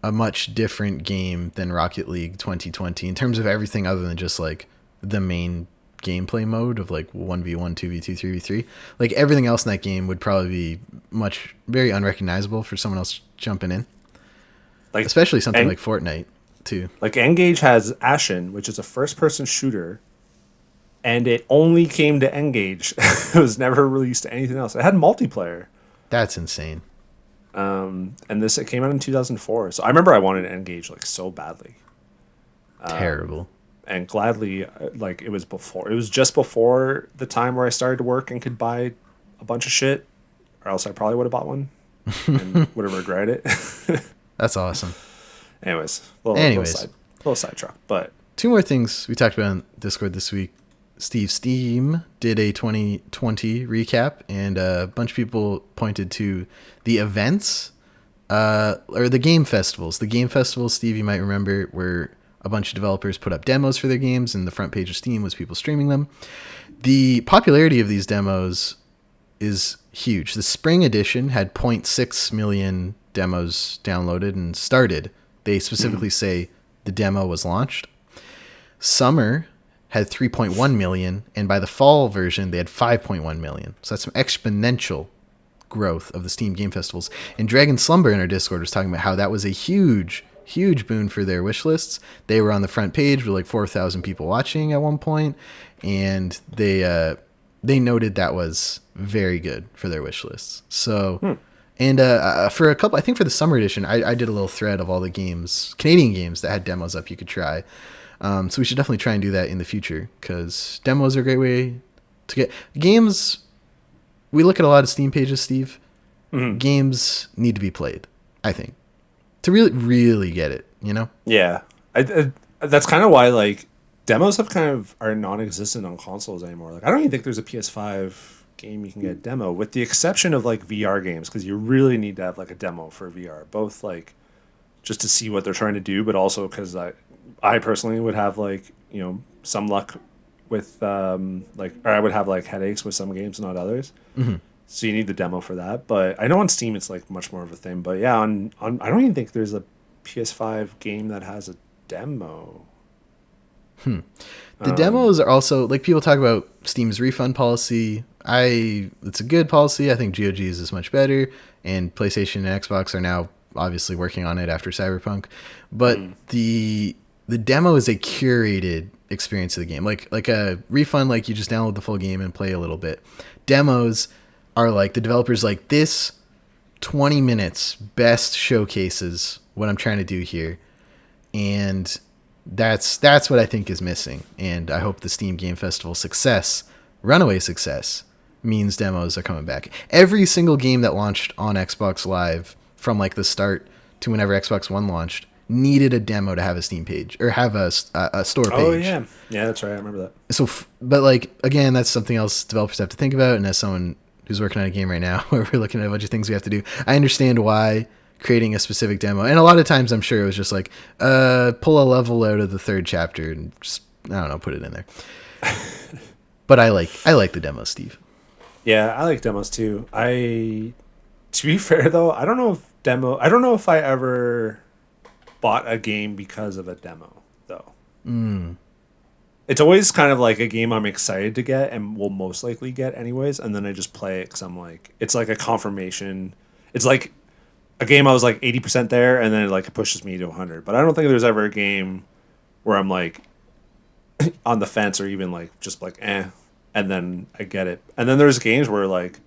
a much different game than Rocket League 2020 in terms of everything other than just like the main gameplay mode of like 1v1, 2v2, 3v3. Like everything else in that game would probably be very unrecognizable for someone else jumping in. Like especially something like Fortnite too. Like N-Gage has Ashen, which is a first-person shooter, and it only came to N-Gage. It was never released to anything else. It had multiplayer. That's insane. And it came out in 2004. So I remember I wanted N-Gage like so badly. Terrible. And gladly, like it was just before the time where I started to work and could buy a bunch of shit, or else I probably would have bought one and would have regretted it. That's awesome. Anyways, little sidetrack. But two more things we talked about on Discord this week. Steam did a 2020 recap, and a bunch of people pointed to the events, or the game festivals. The game festivals, Steve, you might remember, where a bunch of developers put up demos for their games, and the front page of Steam was people streaming them. The popularity of these demos is huge. The spring edition had 0.6 million demos downloaded and started. They specifically say the demo was launched. Summer had 3.1 million, and by the fall version, they had 5.1 million. So that's some exponential growth of the Steam Game Festivals. And Dragon Slumber in our Discord was talking about how that was a huge boon for their wish lists. They were on the front page with like 4,000 people watching at one point, and they noted that was very good for their wish lists. So, and for a couple, I think for the summer edition, I did a little thread of all the games, Canadian games that had demos up you could try. So we should definitely try and do that in the future, because demos are a great way to get games. We look at a lot of Steam pages, Steve. Mm-hmm. Games need to be played, I think, to really, really get it, you know? Yeah. That's kind of why, like, demos are non-existent on consoles anymore. Like, I don't even think there's a PS5 game you can get a demo, with the exception of, like, VR games, because you really need to have, like, a demo for VR. Both, like, just to see what they're trying to do, but also because I personally would have, like, you know, some luck with, or I would have, like, headaches with some games, not others. Mm-hmm. So you need the demo for that. But I know on Steam it's, like, much more of a thing. But, yeah, on I don't even think there's a PS5 game that has a demo. The demos are also, like, people talk about Steam's refund policy. It's a good policy. I think GOG's is much better. And PlayStation and Xbox are now obviously working on it after Cyberpunk. But the demo is a curated experience of the game. Like a refund, like you just download the full game and play a little bit. Demos are like the developers like, this 20 minutes best showcases what I'm trying to do here. And that's what I think is missing. And I hope the Steam Game Festival success, runaway success, means demos are coming back. Every single game that launched on Xbox Live from like the start to whenever Xbox One launched needed a demo to have a Steam page or have a store page. Oh yeah, that's right. I remember that. So, but like again, that's something else developers have to think about. And as someone who's working on a game right now, where we're looking at a bunch of things we have to do, I understand why creating a specific demo. And a lot of times I'm sure it was just like, pull a level out of the third chapter and just, I don't know, put it in there. But I like the demo, Steve. Yeah, I like demos too. To be fair though, I don't know if I ever bought a game because of a demo though. It's always kind of like a game I'm excited to get and will most likely get anyways, and then I just play it because I'm like, it's like a confirmation. It's like a game I was like 80% there, and then it like pushes me to 100. But I don't think there's ever a game where I'm like on the fence or even like just like and then I get it. And then there's games where like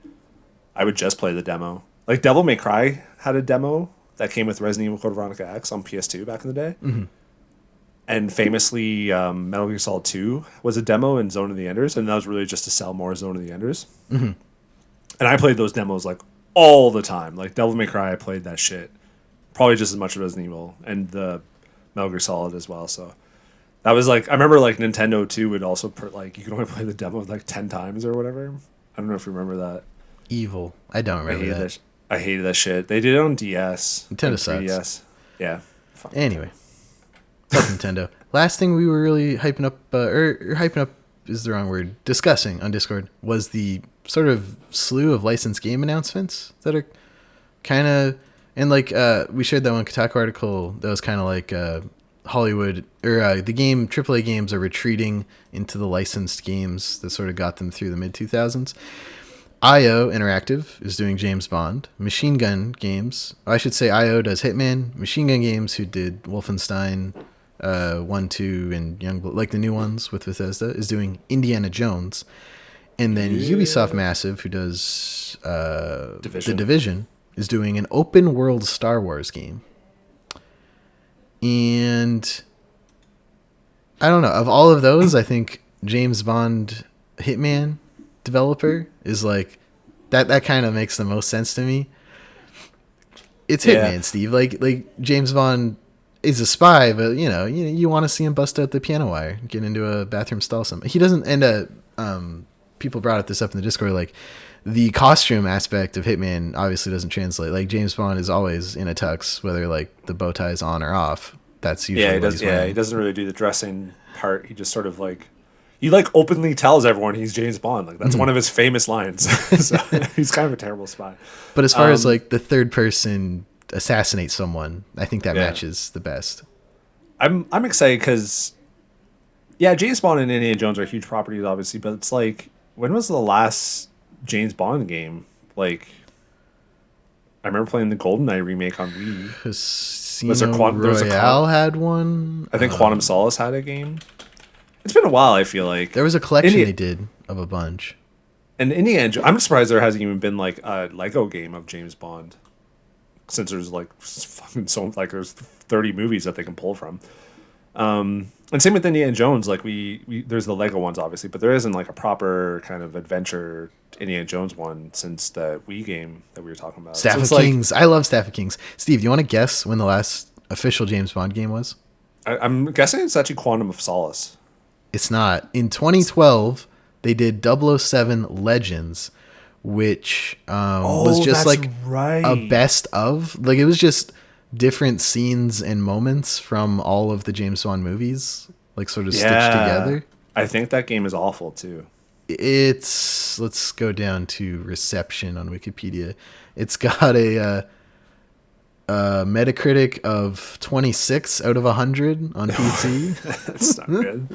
I would just play the demo. Like Devil May Cry had a demo that came with Resident Evil Code Veronica X on PS2 back in the day. Mm-hmm. And famously, Metal Gear Solid 2 was a demo in Zone of the Enders, and that was really just to sell more Zone of the Enders. Mm-hmm. And I played those demos like all the time. Like Devil May Cry, I played that shit probably just as much as Resident Evil and the Metal Gear Solid as well. So that was like, I remember like Nintendo 2 would also like you could only play the demo like 10 times or whatever. I don't know if you remember that. Evil. I don't remember that. I hated that shit. They did it on DS. Nintendo sucks. 3DS. Yeah. Fuck. Anyway. Fuck Nintendo. Last thing we were really hyping up, or hyping up is the wrong word, discussing on Discord was the sort of slew of licensed game announcements that are kind of, and like we shared that one Kotaku article that was kind of like Hollywood, or the game AAA games are retreating into the licensed games that sort of got them through the mid 2000s. IO Interactive is doing James Bond. Machine Gun Games, I should say IO does Hitman. Machine Gun Games, who did Wolfenstein 1, 2, and Youngblood, like the new ones with Bethesda, is doing Indiana Jones. And then Ubisoft Massive, who does The Division, is doing an open world Star Wars game. And I don't know, of all of those, I think James Bond Hitman developer is like that kind of makes the most sense to me. It's Hitman, Steve. Like James Bond is a spy, but you want to see him bust out the piano wire, get into a bathroom stall something. He doesn't people brought this up in the Discord, like the costume aspect of Hitman obviously doesn't translate. Like James Bond is always in a tux, whether like the bow tie is on or off. That's usually he doesn't really do the dressing part. He just sort of like he like openly tells everyone he's James Bond. Like that's one of his famous lines. So he's kind of a terrible spy. But as far as like the third person assassinate someone, I think that matches the best. I'm excited because James Bond and Indiana Jones are huge properties, obviously. But it's like, when was the last James Bond game? Like, I remember playing the GoldenEye remake on Wii. Casino Royale had one. I think Quantum Solace had a game. It's been a while, I feel like. There was a collection they did of a bunch. And Indiana, I'm surprised there hasn't even been like a Lego game of James Bond, since there's like fucking there's 30 movies that they can pull from. And same with Indiana Jones. Like we there's the Lego ones obviously, but there isn't like a proper kind of adventure Indiana Jones one since the Wii game that we were talking about. Staff of Kings. I love Staff of Kings. Steve, do you want to guess when the last official James Bond game was? I'm guessing it's actually Quantum of Solace. It's not. In 2012, they did 007 Legends, which was just like a best of. Like it was just different scenes and moments from all of the James Bond movies, like sort of stitched together. I think that game is awful too. Let's go down to reception on Wikipedia. It's got a Metacritic of 26 out of 100 on PC. That's not good.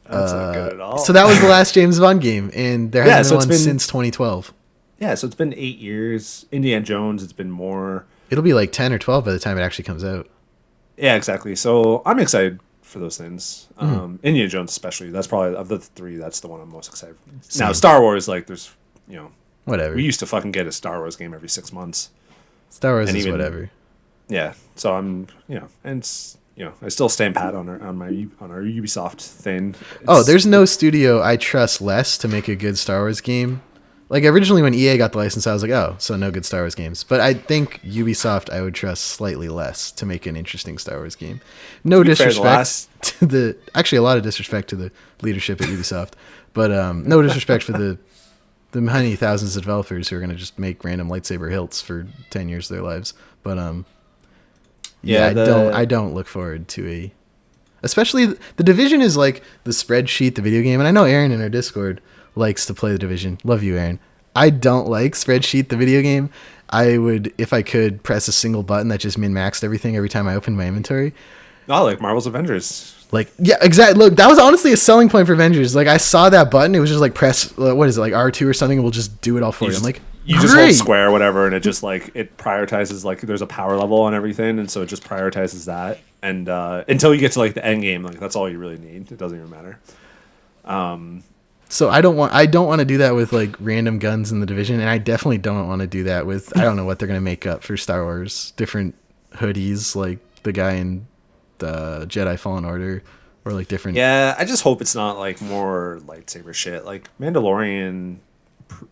That's not good at all. So that was the last James Bond game, and there hasn't been one since 2012. Yeah, so it's been 8 years. Indiana Jones, it's been more. It'll be like 10 or 12 by the time it actually comes out. Yeah, exactly. So I'm excited for those things. Indiana Jones especially. That's probably, of the three, that's the one I'm most excited for. Now, Star Wars, like, there's, whatever. We used to fucking get a Star Wars game every 6 months. Star Wars is whatever. Yeah. So I'm, and I still stand pat on our Ubisoft thing. There's no studio I trust less to make a good Star Wars game. Like originally when EA got the license, I was like, so no good Star Wars games. But I think Ubisoft I would trust slightly less to make an interesting Star Wars game. No disrespect actually a lot of disrespect to the leadership at Ubisoft, but no disrespect for the the many thousands of developers who are going to just make random lightsaber hilts for 10 years of their lives. But I don't look forward to especially the Division is like the spreadsheet, the video game, and I know Aaron in our Discord likes to play the Division. Love you, Aaron. I don't like spreadsheet, the video game. I would, if I could, press a single button that just min-maxed everything every time I opened my inventory. Oh, like Marvel's Avengers. Like, yeah, exactly. Look, that was honestly a selling point for Avengers. Like, I saw that button. It was just like press, what is it, like R2 or something, and we'll just do it all for you. I'm like, you just hold square or whatever, and it just like it prioritizes, like there's a power level on everything, and so it just prioritizes that. And until you get to like the end game, like that's all you really need. It doesn't even matter. So I don't want to do that with like random guns in the Division, and I definitely don't want to do that with, I don't know what they're gonna make up for Star Wars, different hoodies like the guy in the Jedi Fallen Order, or like different. Yeah, I just hope it's not like more lightsaber shit. Like Mandalorian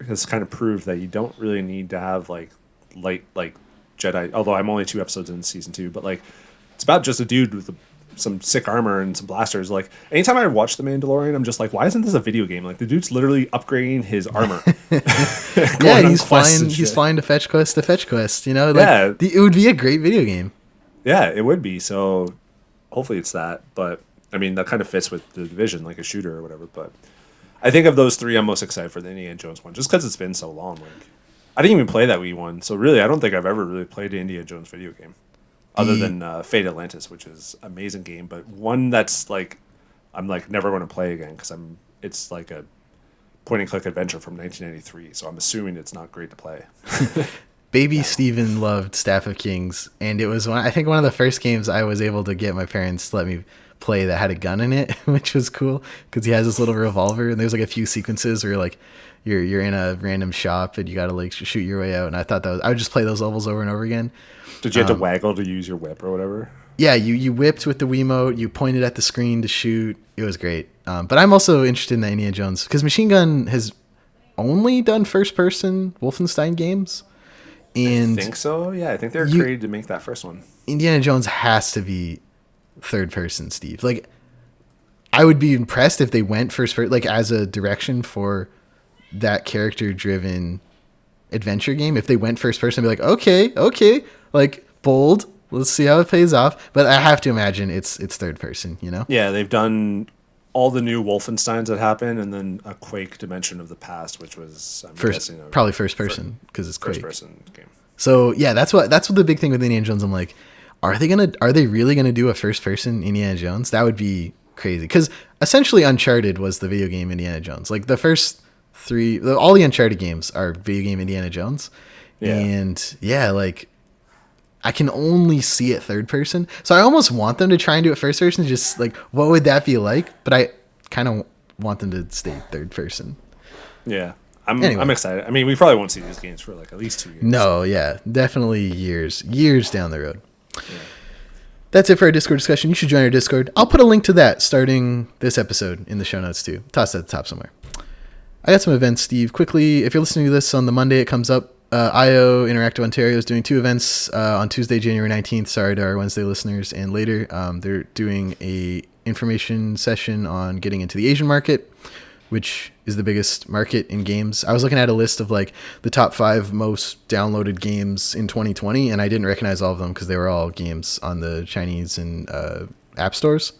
has kind of proved that you don't really need to have like Jedi. Although I'm only 2 episodes in season 2, but like it's about just a dude with some sick armor and some blasters. Like anytime I watch The Mandalorian, I'm just like, why isn't this a video game? Like the dude's literally upgrading his armor. Yeah, he's flying to fetch quest. You know, like, yeah, it would be a great video game. Yeah, it would be. So hopefully it's that. But I mean, that kind of fits with the Division, like a shooter or whatever. But I think of those 3, I'm most excited for the Indiana Jones one, just because it's been so long. Like I didn't even play that Wii one, so really, I don't think I've ever really played an Indiana Jones video game. Other than Fate Atlantis, which is an amazing game, but one that's like I'm like never going to play again because it's like a point and click adventure from 1993, so I'm assuming it's not great to play. Baby Steven loved Staff of Kings, and it was I think one of the first games I was able to get my parents to let me play that had a gun in it, which was cool because he has this little revolver, and there's like a few sequences where like you're in a random shop and you gotta like shoot your way out, and I thought I would just play those levels over and over again. Did you have to waggle to use your whip or whatever? Yeah, you whipped with the Wiimote, you pointed at the screen to shoot. It was great. But I'm also interested in the Indiana Jones because Machine Gun has only done first-person Wolfenstein games. And I think so. Yeah, I think they're created to make that first one. Indiana Jones has to be third-person, Steve. Like, I would be impressed if they went first-person, like as a direction for that character-driven adventure game. If they went first-person, I'd be like, okay. Like, bold. Let's see how it pays off. But I have to imagine it's third person, you know? Yeah, they've done all the new Wolfensteins that happened, and then a Quake Dimension of the Past, which was probably first person because it's Quake. First person game. So yeah, that's what the big thing with Indiana Jones. I'm like, are they really gonna do a first person Indiana Jones? That would be crazy because essentially Uncharted was the video game Indiana Jones. Like the first 3, all the Uncharted games are video game Indiana Jones. Yeah. And yeah, like I can only see it third person. So I almost want them to try and do it first person. Just like, what would that be like? But I kind of want them to stay third person. Yeah. I'm excited. I mean, we probably won't see these games for like at least 2 years. No, yeah. Definitely years down the road. Yeah. That's it for our Discord discussion. You should join our Discord. I'll put a link to that starting this episode in the show notes too. Toss it at the top somewhere. I got some events, Steve. Quickly, if you're listening to this on the Monday, it comes up. IO Interactive Ontario is doing 2 events on Tuesday, January 19th. Sorry to our Wednesday listeners. And later, they're doing a information session on getting into the Asian market, which is the biggest market in games. I was looking at a list of like the top 5 most downloaded games in 2020, and I didn't recognize all of them because they were all games on the Chinese and app stores.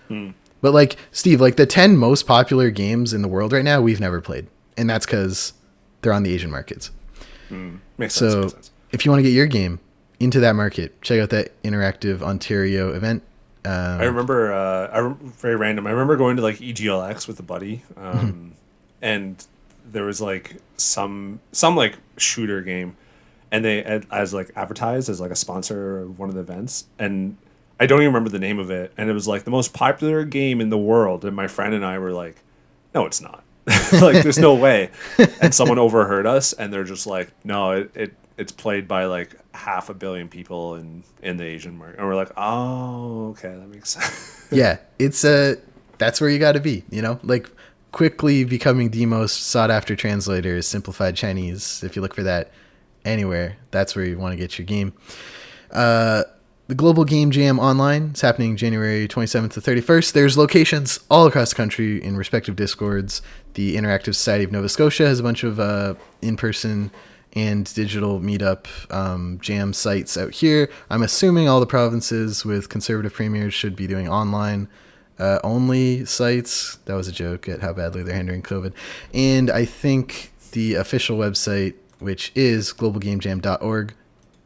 But like, Steve, like the 10 most popular games in the world right now, we've never played. And that's because they're on the Asian markets. Makes sense. If you want to get your game into that market, check out that Interactive Ontario event. I remember, very random. I remember going to like EGLX with a buddy, and there was like some like shooter game, and they as like advertised as like a sponsor of one of the events, and I don't even remember the name of it, and it was like the most popular game in the world, and my friend and I were like, no, it's not. Like there's no way. And someone overheard us, and they're just like, no, it's played by like 500 million people in the Asian market. And we're like, oh, okay, that makes sense. Yeah, it's that's where you got to be, you know, like quickly becoming the most sought after translator is simplified Chinese. If you look for that anywhere, that's where you want to get your game. The the Global Game Jam Online is happening January 27th to 31st. There's locations all across the country in respective Discords. The Interactive Society of Nova Scotia has a bunch of in-person and digital meetup jam sites out here. I'm assuming all the provinces with conservative premiers should be doing online only sites. That was a joke at how badly they're handling COVID. And I think the official website, which is globalgamejam.org,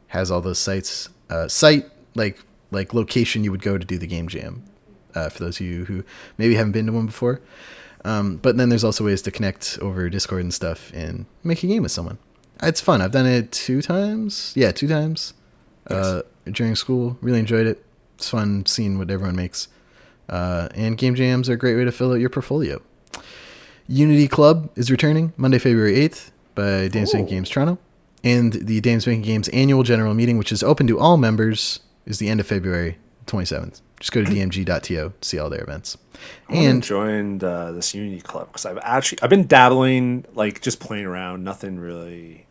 has all those sites. Like location you would go to do the game jam, for those of you who maybe haven't been to one before. But then there's also ways to connect over Discord and stuff and make a game with someone. It's fun. I've done it 2 times. Yeah, 2 times during school. Really enjoyed it. It's fun seeing what everyone makes. And game jams are a great way to fill out your portfolio. Unity Club is returning Monday, February 8th by Dames Making Games Toronto. And the Dames Making Games annual general meeting, which is open to all members, is the end of February 27th. Just go to dmg.to to see all their events. And joined this Unity Club because I've been dabbling, like just playing around, nothing worth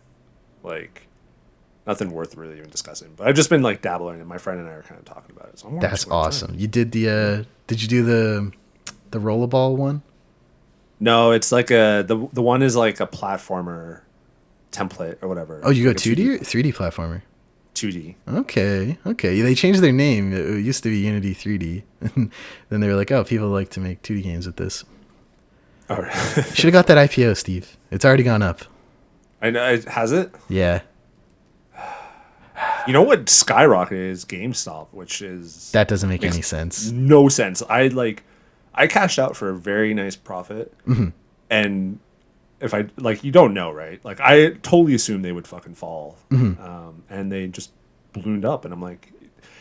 really even discussing. But I've just been like dabbling, and my friend and I are kind of talking about it. So that's awesome. You did did you do the rollerball one? No, it's like the one is like a platformer template or whatever. Oh, you go like 2D or 3D platformer? 2D. Okay. They changed their name. It used to be Unity 3D. And then they were like, oh, people like to make 2D games with this. All right. Should have got that IPO, Steve. It's already gone up. I know. Has it? Yeah. You know what skyrocketed is GameStop, which is... That doesn't make any sense. No sense. I cashed out for a very nice profit. Mm-hmm. And if I... Like, you don't know, right? Like, I totally assumed they would fucking fall. Mm-hmm. And they just ballooned up. And I'm like...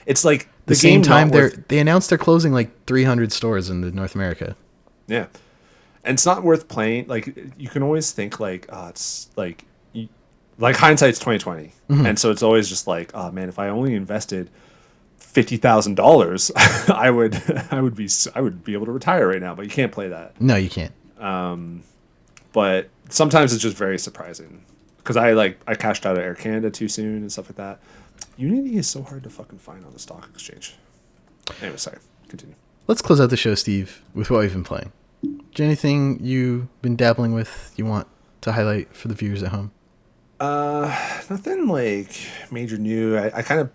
It's like... The same time, they announced they're closing like 300 stores in North America. Yeah. And it's not worth playing. Like, you can always think, like, it's like... Like hindsight's 2020, and so it's always just like, oh man, if I only invested $50,000, I would be able to retire right now. But you can't play that. No, you can't. But sometimes it's just very surprising because I cashed out of Air Canada too soon and stuff like that. Unity is so hard to fucking find on the stock exchange. Anyway, sorry. Continue. Let's close out the show, Steve, with what we've been playing. Is there anything you've been dabbling with you want to highlight for the viewers at home? Nothing like major new. I kind of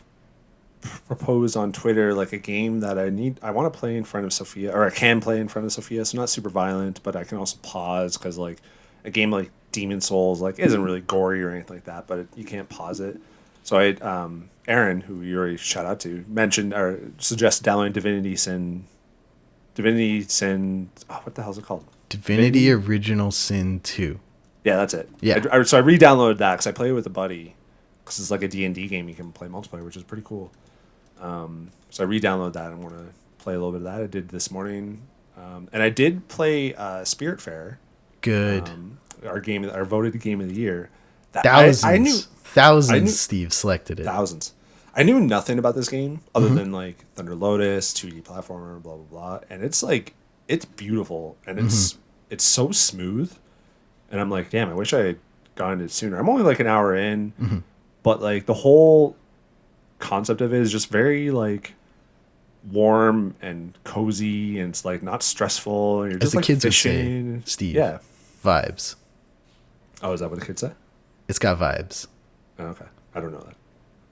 proposed on Twitter like a game that I want to play in front of Sophia, or I can play in front of Sophia, so not super violent, but I can also pause because like a game like Demon Souls like isn't really gory or anything like that, but you can't pause it. So Aaron, who you already shout out to, mentioned or suggested downloading Divinity Sin. Oh, what the hell is it called? Divinity Original Sin 2. Yeah, that's it. Yeah. So I re-downloaded that because I play it with a buddy because it's like a D&D game you can play multiplayer, which is pretty cool. So I re-downloaded that and want to play a little bit of that. I did this morning. And I did play Spiritfarer. Good. Our voted game of the year. Thousands Steve selected it. Thousands. I knew nothing about this game other than like Thunder Lotus, 2D platformer, blah, blah, blah. And it's like, it's beautiful and it's so smooth. And I'm like, damn, I wish I had gotten it sooner. I'm only like an hour in, but like the whole concept of it is just very like warm and cozy, and it's like not stressful. And you're just the like kids fishing. Would say, Steve. Yeah. Vibes. Oh, is that what the kids say? It's got vibes. Oh, okay, I don't know that.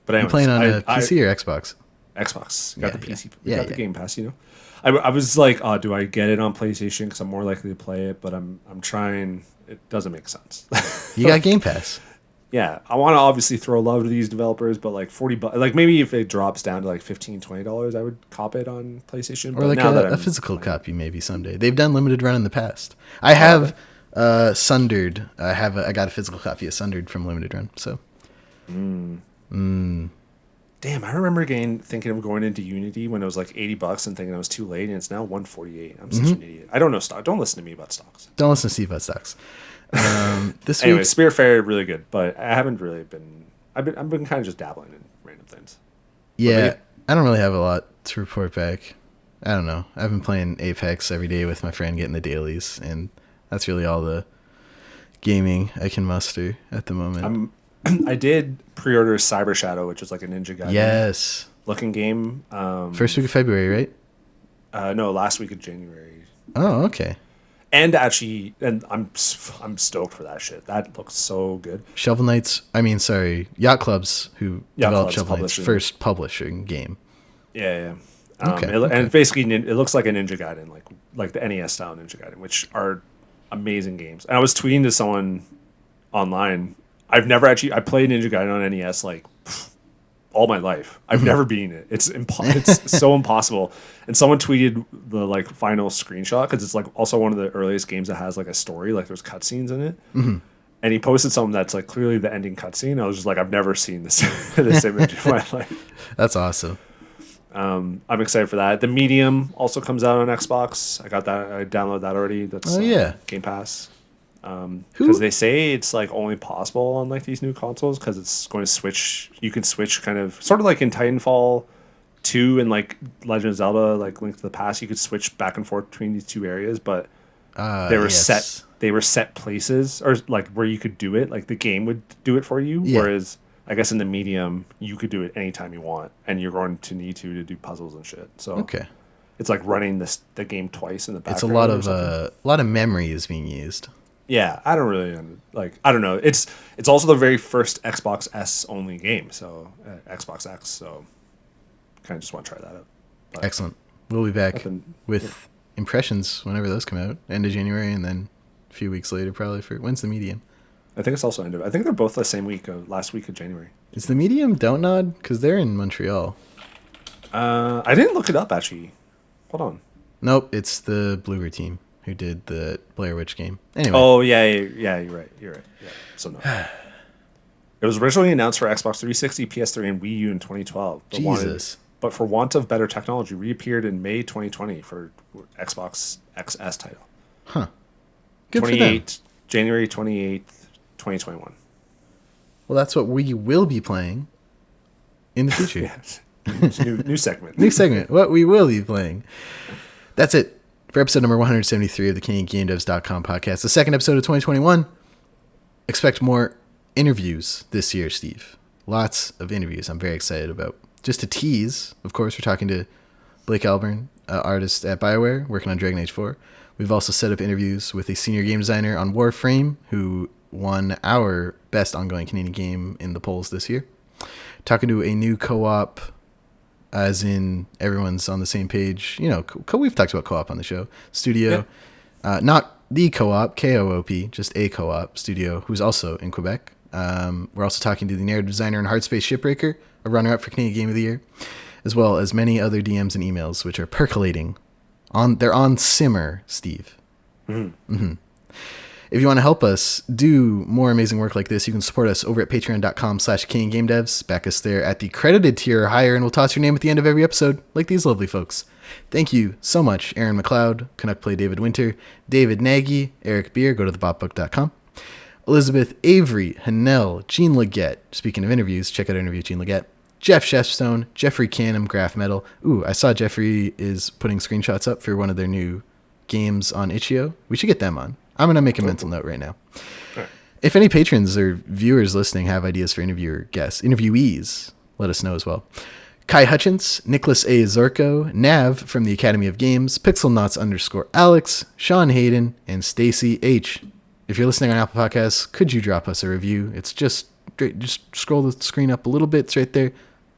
But anyways, you playing on a PC or Xbox? Xbox. Got the PC. Got the Game Pass. You know, I was like, oh, do I get it on PlayStation? Because I'm more likely to play it, but I'm trying. It doesn't make sense. You got Game Pass. Yeah, I want to obviously throw love to these developers, but like $40, like maybe if it drops down to like $15, $20, I would cop it on PlayStation. Or but like a physical copy maybe someday. They've done limited run in the past. I have Sundered. I got a physical copy of Sundered from limited run. So. Damn, I remember thinking of going into Unity when it was like $80 and thinking I was too late, and it's now $148. I'm such an idiot. I don't know stock. Don't listen to me about stocks. Don't listen to Steve about stocks. This anyway, week, Spiritfarer really good, but I haven't really been. I've been kind of just dabbling in random things. Yeah, I don't really have a lot to report back. I don't know. I've been playing Apex every day with my friend, getting the dailies, and that's really all the gaming I can muster at the moment. I did pre-order Cyber Shadow, which is like a Ninja Gaiden. Yes. looking game. First week of February, right? No, last week of January. Oh, okay. And actually, I'm stoked for that shit. That looks so good. Shovel Knight's, Yacht Club's, who developed Shovel Knight's first publishing game. Yeah. And basically, it looks like a Ninja Gaiden, like the NES style Ninja Gaiden, which are amazing games. And I was tweeting to someone online. I played Ninja Gaiden on NES all my life. I've never beaten it. It's so impossible. And someone tweeted the final screenshot because it's also one of the earliest games that has a story. There's cutscenes in it. Mm-hmm. And he posted something that's clearly the ending cutscene. I was just I've never seen this this image in my life. That's awesome. I'm excited for that. The Medium also comes out on Xbox. I got that. I downloaded that already. That's Game Pass. Because they say it's only possible on these new consoles because it's going to switch. You can switch kind of sort of like in Titanfall 2 and Legend of Zelda, Link to the Past. You could switch back and forth between these two areas, but they were set. They were set places or where you could do it. The game would do it for you. Yeah. Whereas I guess in the Medium you could do it anytime you want, and you're going to need to do puzzles and shit. So it's running the game twice in the background. It's a lot of memory is being used. Yeah, I don't really I don't know. It's also the very first Xbox S only game, so Xbox X. So kind of just want to try that out. But excellent. We'll be back with impressions whenever those come out, end of January, and then a few weeks later probably for when's the Medium? I think it's also end of. I think they're both the same week, last week of January. Is the Medium Dontnod? Because they're in Montreal. I didn't look it up actually. Hold on. Nope, it's the Bluer team who did the Blair Witch game. Anyway. Oh, yeah, you're right. Yeah. So no. It was originally announced for Xbox 360, PS3, and Wii U in 2012. But for want of better technology, reappeared in May 2020 for Xbox XS title. Huh. Good for them. January 28th, 2021. Well, that's what we will be playing in the future. Yes. New segment. New segment. What we will be playing. That's it. For episode number 173 of the CanadianGameDevs.com podcast, the second episode of 2021. Expect more interviews this year, Steve. Lots of interviews I'm very excited about. Just to tease, of course, we're talking to Blake Alburn, artist at BioWare, working on Dragon Age 4. We've also set up interviews with a senior game designer on Warframe, who won our best ongoing Canadian game in the polls this year. Talking to a new co-op, as in everyone's on the same page. We've talked about co-op on the show. Studio, not the co-op, K-O-O-P, just a co-op studio who's also in Quebec. We're also talking to the narrative designer in Hardspace Shipbreaker, a runner-up for Canadian Game of the Year, as well as many other DMs and emails, which are percolating. They're on simmer, Steve. Mm-hmm. Mm-hmm. If you want to help us do more amazing work like this, you can support us over at patreon.com/CanadianGameDevs. Back us there at the credited tier or higher, and we'll toss your name at the end of every episode, like these lovely folks. Thank you so much, Aaron McLeod, Canuck Play David Winter, David Nagy, Eric Beer, go to thebotbook.com, Elizabeth Avery, Hanel, Jean Leggett. Speaking of interviews, check out our interview with Jean Leggett. Jeff Sheffstone, Jeffrey Canham, Graph Metal. Ooh, I saw Jeffrey is putting screenshots up for one of their new games on Itch.io. We should get them on. I'm going to make a mental note right now. Right. If any patrons or viewers listening have ideas for interviewees, let us know as well. Kai Hutchins, Nicholas A. Zorko, Nav from the Academy of Games, PixelNauts_Alex, Sean Hayden, and Stacy H. If you're listening on Apple Podcasts, could you drop us a review? It's just scroll the screen up a little bit. It's right there.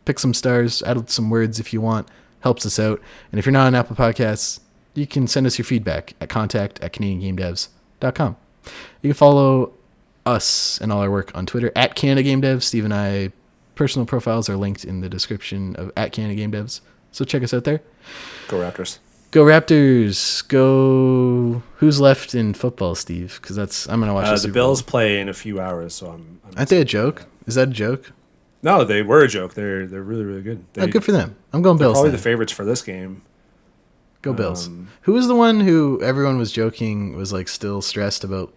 Pick some stars, add some words if you want. Helps us out. And if you're not on Apple Podcasts, you can send us your feedback at contact@CanadianGameDevs.com. You can follow us and all our work on Twitter at CanadaGameDevs. Steve and I personal profiles are linked in the description of at CanadaGameDevs. So check us out there. Go Raptors. Go Raptors. Go. Who's left in football, Steve? Because I'm gonna watch the Bills play in a few hours, so I'm aren't they a joke? Is that a joke? No, they were a joke. They're really, really good. Good for them. I'm going Bills. Probably the favorites for this game. Go Bills. Who was the one who everyone was joking was still stressed about?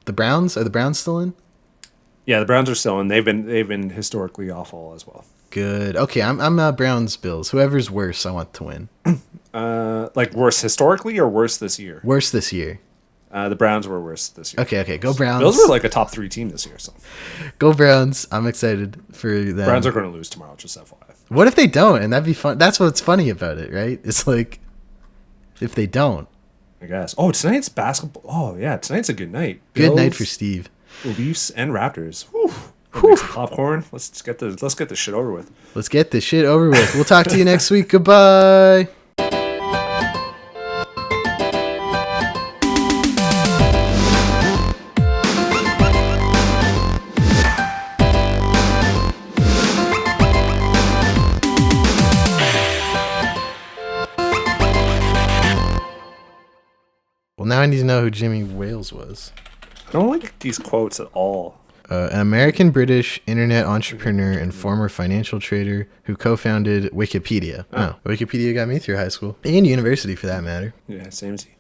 The Browns? Are the Browns still in? Yeah, the Browns are still in. They've been historically awful as well. Good. Okay, I'm Browns Bills. Whoever's worse, I want to win. Worse historically or worse this year? Worse this year. The Browns were worse this year. Okay. Go Browns. Bills were like a top 3 team this year. So go Browns. I'm excited for them. Browns are going to lose tomorrow, just FYI. What if they don't? And that'd be fun. That's what's funny about it, right? It's like, if they don't. I guess. Oh, tonight's basketball. Oh, yeah. Tonight's a good night. Good night for Steve. Leafs and Raptors. Make some popcorn. Let's get this shit over with. Let's get this shit over with. We'll talk to you next week. Goodbye. Well, now I need to know who Jimmy Wales was. I don't like these quotes at all. An American-British internet entrepreneur and former financial trader who co-founded Wikipedia. Oh, Wikipedia got me through high school. And university, for that matter. Yeah, same as you.